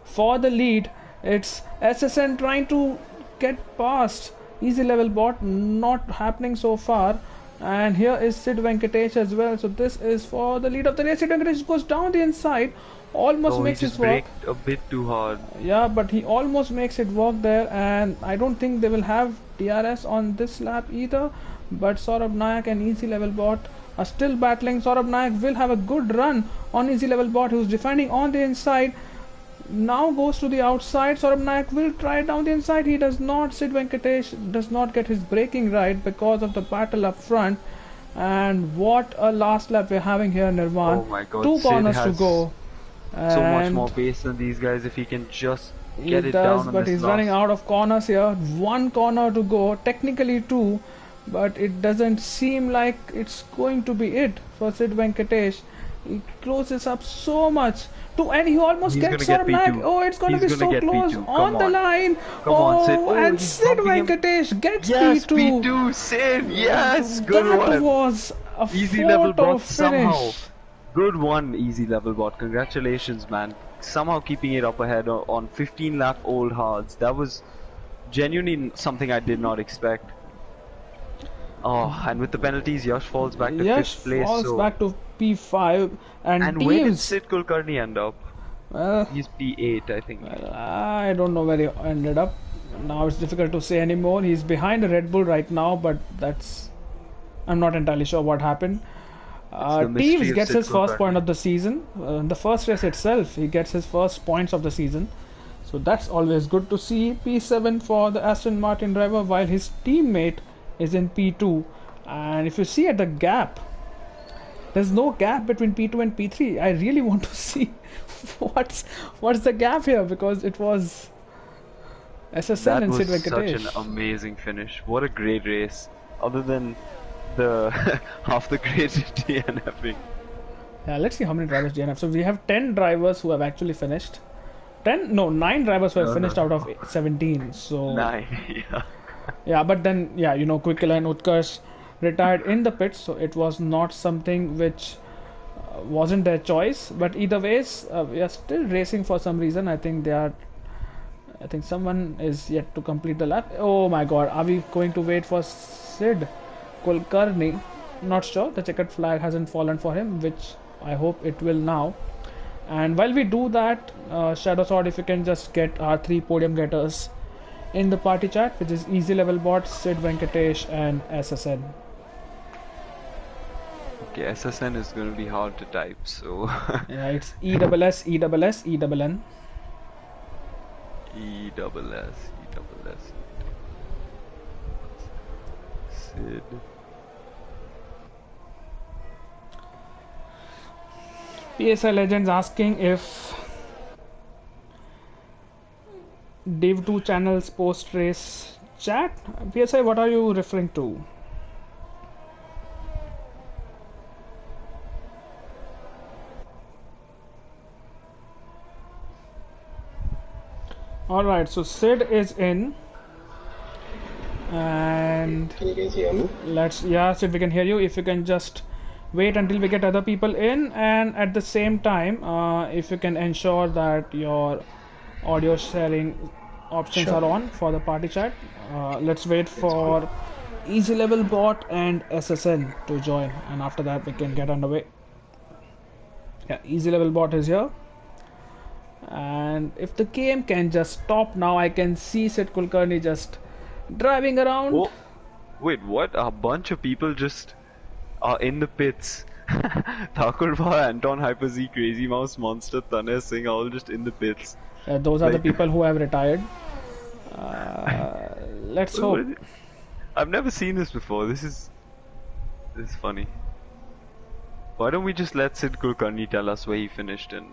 for the lead. It's SSN trying to get past easy level bot, not happening so far. And here is Sid Venkatesh as well. So this is for the lead of the race. Sid Venkatesh goes down the inside, almost makes it work. A bit too hard. Yeah, but he almost makes it work there, and I don't think they will have DRS on this lap either. But Saurabh Nayak and easy level bot are still battling. Saurabh Nayak will have a good run on easy level bot, who's defending on the inside. Now goes to the outside. Saurabh Nayak will try down the inside. He does not. Sid Venkatesh does not get his braking right because of the battle up front. And what a last lap we're having here, Nirvan. Oh my god, 2 corners to go. So much more pace than these guys if he can just get it down. But he's running out of corners here. 1 corner to go, technically 2, but it doesn't seem like it's going to be it for Sid Venkatesh. He closes up so much. And he almost gets Saurabh Nayak. Oh, it's going to be so close on the line. On, Sid. And Sid Venkatesh gets P2. P2, Sid. Yes, good one. That was a easy level bot finish. Somehow. Good one, easy level bot. Congratulations, man. Somehow keeping it up ahead on 15 lap old hards. That was genuinely something I did not expect. Oh, and with the penalties, Yash falls back to 5th place. Falls back to P5. And where did Sid Kulkarni end up? Well, he's P8, I think. Well, I don't know where he ended up. Now it's difficult to say anymore. He's behind the Red Bull right now, but I'm not entirely sure what happened. Teams gets his first point of the season. In the first race itself, he gets his first points of the season. So that's always good to see. P7 for the Aston Martin driver, while his teammate is in P2. And if you see at the gap, there's no gap between P2 and P3. I really want to see what's the gap here, because it was SSN and Sid Venkatesh. That was such an amazing finish. What a great race. Other than the half the grid DNFing. Yeah, let's see how many drivers DNF. So we have 10 drivers who have actually finished. 9 drivers who have finished out of 17. So 9, yeah. Yeah, but then Quick Killer and Utkarsh retired in the pits, so it was not something which wasn't their choice. But either ways, we are still racing for some reason. I think someone is yet to complete the lap. Oh my god, are we going to wait for Sid Kulkarni? Not sure. The checkered flag hasn't fallen for him, which I hope it will now. And while we do that, Shadow Sword, if you can just get our 3 podium getters in the party chat, which is easy level bot, Sid Venkatesh and SSN. Okay, SSN is going to be hard to type, so yeah, it's ESS ESS ENN. ESS. Sid. PSI Legends asking if Div 2 channels post race chat. PSI, what are you referring to? Alright, so Sid is in. And can you guys hear me? Sid, we can hear you. If you can just wait until we get other people in, and at the same time, if you can ensure that your audio sharing options are on for the party chat. Let's wait for easy level bot and SSN to join, and after that we can get underway. Yeah, easy level bot is here. And if the game can just stop now, I can see Sid Kulkarni just driving around. Oh, wait, what? A bunch of people just are in the pits. Thakurba, Anton, Hyper Z, Crazy Mouse, Monster, Tanay Singh, all just in the pits. Those are the Like, people who have retired. Let's what hope. is it? I've never seen this before. This is funny. Why don't we just let Sid Kulkarni tell us where he finished in?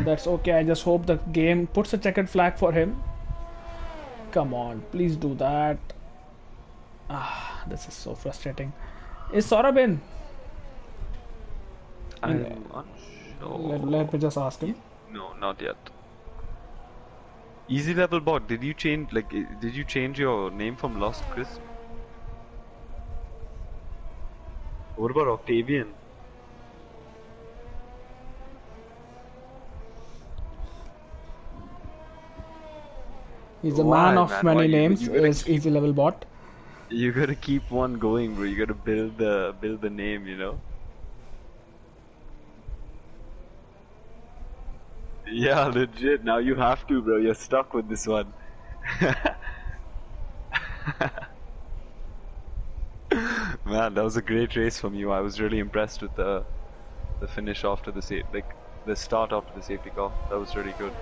That's okay. I just hope the game puts a checkered flag for him. Come on, please do that. This is so frustrating. Is Saurabh in? I'm unsure. Let me just ask him. No, not yet. Easy level bot. Did you change Did you change your name from Lost Crisp? What about Octavian? He's a Why, man of man? many Why? names. You gotta Is easy level bot. you gotta keep one going, bro. You gotta build the name, you know. Yeah, legit. Now you have to, bro. You're stuck with this one. Man, that was a great race from you. I was really impressed with the finish after the start after the safety car. That was really good.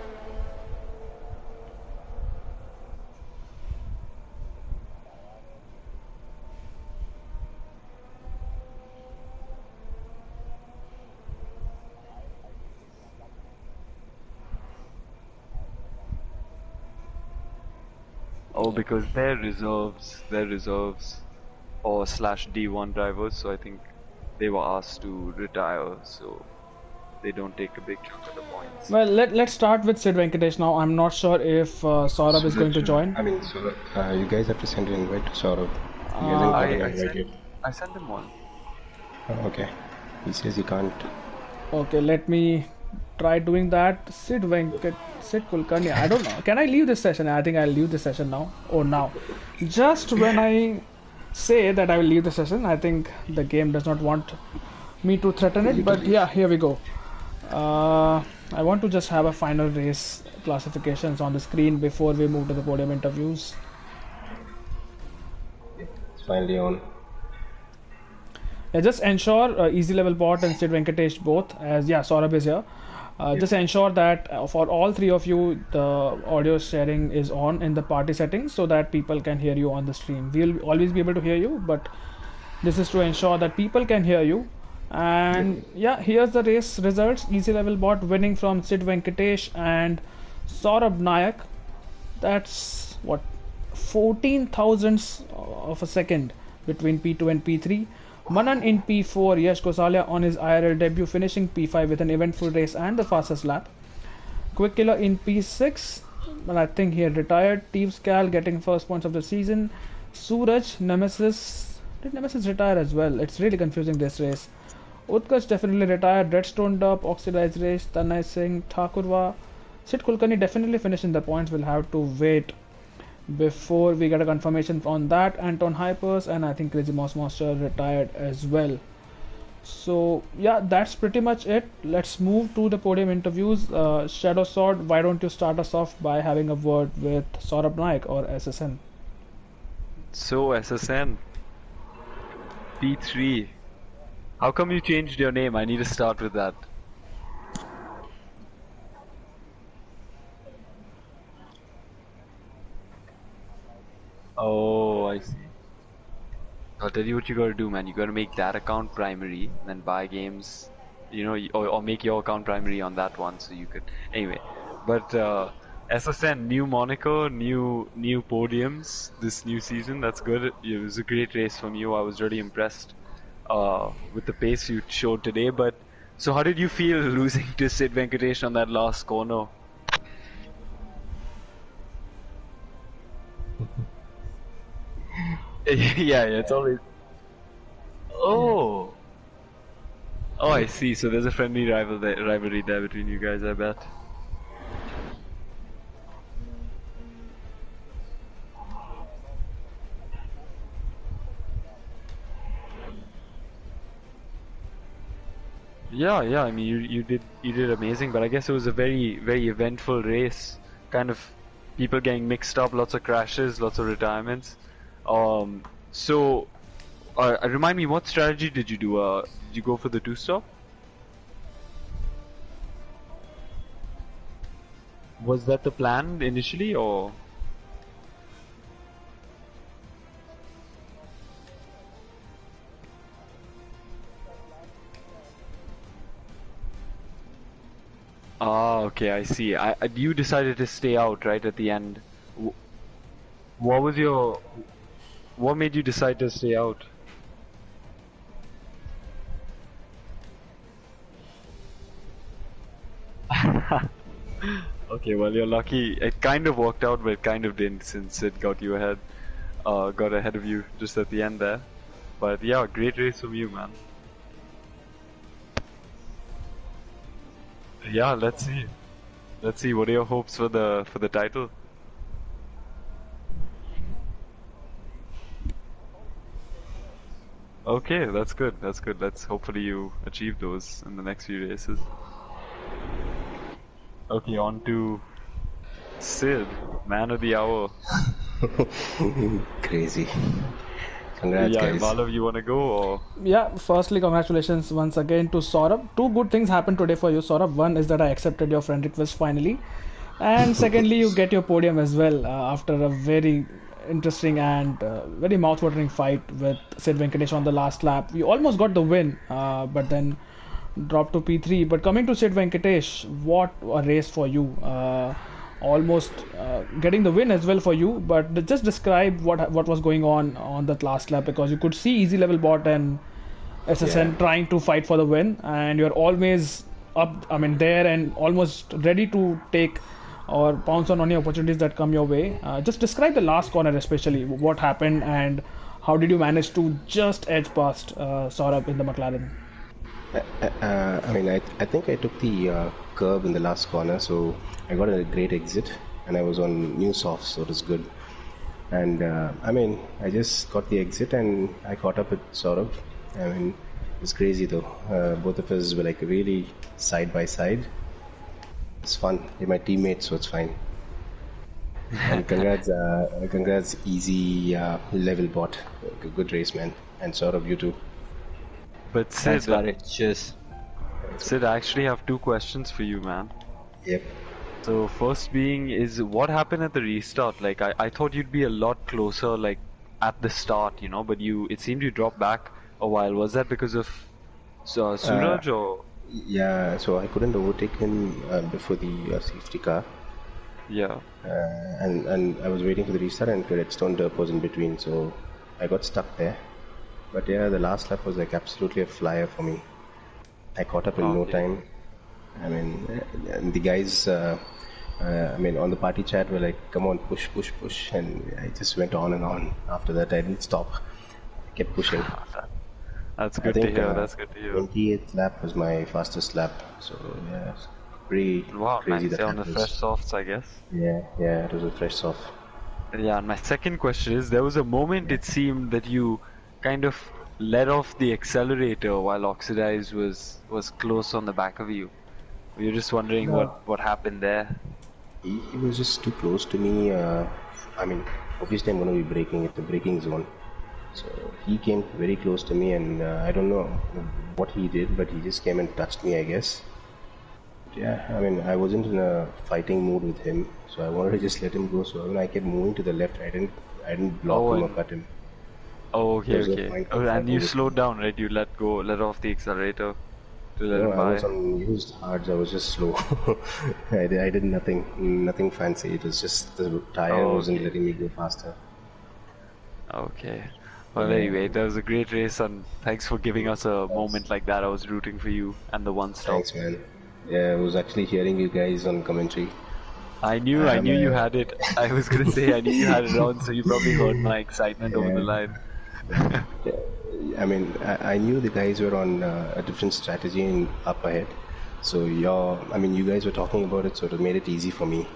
Oh, because they're reserves, or slash D1 drivers. So I think they were asked to retire, so they don't take a big chunk of the points. Well, let's start with Sid Venkatesh now. I'm not sure if Saurabh is going to join. I mean, so you guys have to send an invite to Saurabh. He hasn't gotten invited. I sent them one. Okay. He says he can't. Okay, let me try doing that. Sid Kulkarni. I don't know. Can I leave this session? I think I'll leave this session now. Oh, now. Just when I say that I will leave the session, I think the game does not want me to threaten it. But yeah, here we go. I want to just have a final race classifications on the screen before we move to the podium interviews. It's finally on. Yeah, just ensure Easy Level Bot and Sid Venkatesh both, as yeah, Saurabh is here. Just ensure that for all three of you, the audio sharing is on in the party settings so that people can hear you on the stream. We'll always be able to hear you, but this is to ensure that people can hear you. And yeah, here's the race results. Easy Level Bot winning from Sid Venkatesh and Saurabh Nayak. That's what, 14 thousandths of a second between P2 and P3. Manan in P4, Yash Gosalia on his IRL debut finishing P5 with an eventful race and the fastest lap. Quick Killer in P6, well, I think he had retired. Thieves Cal getting first points of the season. Suraj, Nemesis, did Nemesis retire as well? It's really confusing this race. Utkarsh definitely retired. Redstone Dub, Oxidized Race, Tanay Singh, Thakurwa. Sid Kulkarni definitely finishing the points. We'll have to wait before we get a confirmation on that. Anton Hypers and I think Crazy Mouse Monster retired as well. So yeah, that's pretty much it. Let's move to the podium interviews. Shadow Sword, why don't you start us off by having a word with Saurabh Nayak or SSN? So SSN P3. How come you changed your name? I need to start with that. Oh, I see. I'll tell you what you gotta do, man. You gotta make that account primary, then buy games, you know, or make your account primary on that one, so you could. Anyway, but SSN, new moniker, new podiums this new season. That's good. It was a great race from you. I was really impressed with the pace you showed today. But so, how did you feel losing to Sid Venkatesh on that last corner? Yeah, it's always. Oh, I see. So there's a friendly rivalry there between you guys, I bet. Yeah. I mean, you did amazing, but I guess it was a very eventful race. Kind of people getting mixed up, lots of crashes, lots of retirements. So remind me, what strategy did you do? Did you go for the two-stop? Was that the plan initially, or? Ah, okay, I see. You decided to stay out right at the end. What was your? What made you decide to stay out? Okay, well you're lucky. It kind of worked out, but it kind of didn't, since it got you ahead. Got ahead of you just at the end there. But yeah, great race from you, man. Yeah, let's see. Let's see. What are your hopes for the title? Okay, that's good. That's good. Let's hopefully you achieve those in the next few races. Okay, on to Sid, man of the hour. Crazy. Congrats, yeah, guys. Malav, you wanna go or? Yeah, firstly, congratulations once again to Saurabh. Two good things happened today for you, Saurabh. One is that I accepted your friend request finally, and secondly, you get your podium as well after a very interesting and very mouth-watering fight with Sid Venkatesh on the last lap. You almost got the win, but then dropped to P3. But coming to Sid Venkatesh, what a race for you! Almost getting the win as well for you. But just describe what was going on that last lap, because you could see Easy Level Bot and SSN trying to fight for the win, and you're always up. I mean, there and almost ready to take or pounce on any opportunities that come your way. Just describe the last corner, especially what happened and how did you manage to just edge past Saurabh in the McLaren. I mean, I think I took the curve in the last corner, so I got a great exit, and I was on new softs, so it was good. And I mean, I just got the exit, and I caught up with Saurabh. I mean, it's crazy though. Both of us were like really side by side. It's fun. They're my teammates, so it's fine. And congrats, Easy Level Bot. Good race, man. And Saurabh, you too. But Sid, Cheers. Sid, I actually have two questions for you, man. Yep. So first being is what happened at the restart? Like I thought you'd be a lot closer, like at the start, you know, but it seemed you dropped back a while. Was that because of Suraj or? Yeah, so I couldn't overtake him before the safety car. Yeah. And I was waiting for the restart, and Redstone Derp was in between, so I got stuck there. But yeah, the last lap was like absolutely a flyer for me. I caught up in no time. I mean, and the guys, I mean, on the party chat were like, come on, push, push, push. And I just went on and on. After that, I didn't stop. I kept pushing. That's good to hear. That's good to hear. 28th lap was my fastest lap. So yeah, pretty crazy. Nice. On the fresh softs, I guess. Yeah, it was a fresh soft. Yeah, and my second question is, there was a moment it seemed that you kind of let off the accelerator while Oxidized was close on the back of you. We were just wondering what happened there. He was just too close to me. I mean, obviously I'm going to be braking at the braking zone. So he came very close to me, and I don't know what he did, but he just came and touched me, I guess. But yeah, I mean, I wasn't in a fighting mood with him, so I wanted to just let him go. So when I kept moving to the left, I didn't block him or cut him. Oh, okay. Oh, and you slowed down, right? You let off the accelerator to let him by. I was on used hards. I was just slow. I did nothing fancy. It was just the tire wasn't letting me go faster. Okay. Well, anyway, that was a great race, and thanks for giving us a moment like that. I was rooting for you and the one stop. Thanks, man. Yeah, I was actually hearing you guys on commentary. I knew you had it. I was gonna say I knew you had it on, so you probably heard my excitement over the line. I mean, I knew the guys were on a different strategy in up ahead. So you guys were talking about it, so it made it easy for me.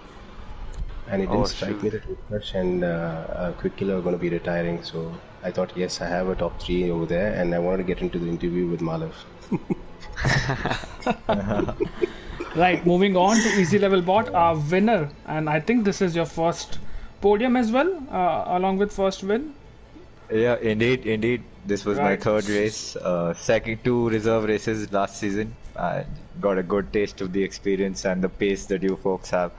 And it didn't strike me that Utkarsh and Quick Killer are going to be retiring. So I thought, yes, I have a top 3 over there, and I wanted to get into the interview with Malav. Right, moving on to Easy Level Bot, our winner, and I think this is your first podium as well, along with first win. Yeah, indeed. This was my third race. Second 2 reserve races last season. I got a good taste of the experience and the pace that you folks have.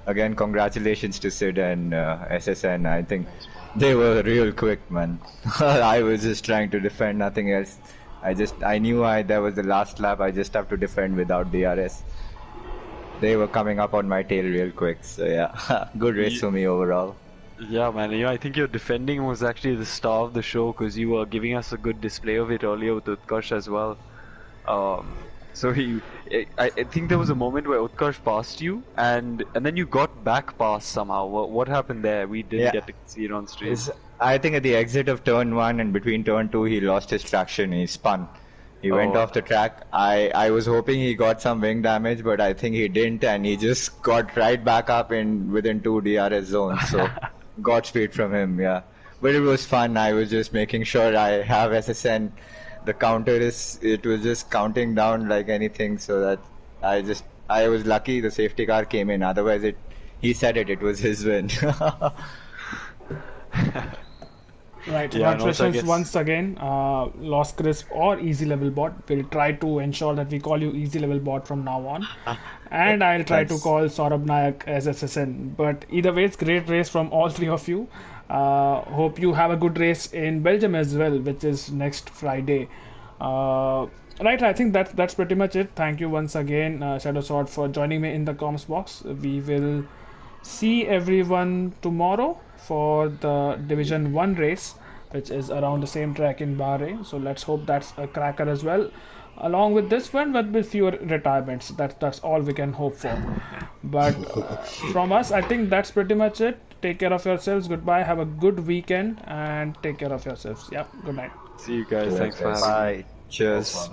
again, congratulations to Sid and SSN. I think they were real quick, man. I was just trying to defend, nothing else. I knew that was the last lap. I just have to defend without DRS. They were coming up on my tail real quick. So yeah, good race for me overall. Yeah, man. I think your defending was actually the star of the show because you were giving us a good display of it earlier with Utkarsh as well. So I think there was a moment where Utkarsh passed you, and then you got back past somehow. What happened there? We didn't get to see it on stream. I think at the exit of turn 1 and between turn 2, he lost his traction. He spun. He went off the track. I was hoping he got some wing damage, but I think he didn't, and he just got right back up within 2 DRS zones. So Godspeed from him, yeah. But it was fun. I was just making sure I have SSN. The counter it was just counting down like anything, so that I was lucky the safety car came in. Otherwise he said it was his win. Right, Yeah, congratulations once again, Lost Crisp or Easy Level Bot. We'll try to ensure that we call you Easy Level Bot from now on. And I'll try to call Saurabh Nayak as SSN. But either way, it's great race from all three of you. Hope you have a good race in Belgium as well, which is next Friday. Right, I think that's pretty much it. Thank you once again, Shadow Sword, for joining me in the comms box. We will see everyone tomorrow for the Division 1 race, which is around the same track in Bahrain. So let's hope that's a cracker as well. Along with this one, but with fewer retirements. That's all we can hope for. But from us, I think that's pretty much it. Take care of yourselves. Goodbye. Have a good weekend and take care of yourselves. Yeah. Good night. See you guys. Thanks for having me. Bye. Cheers.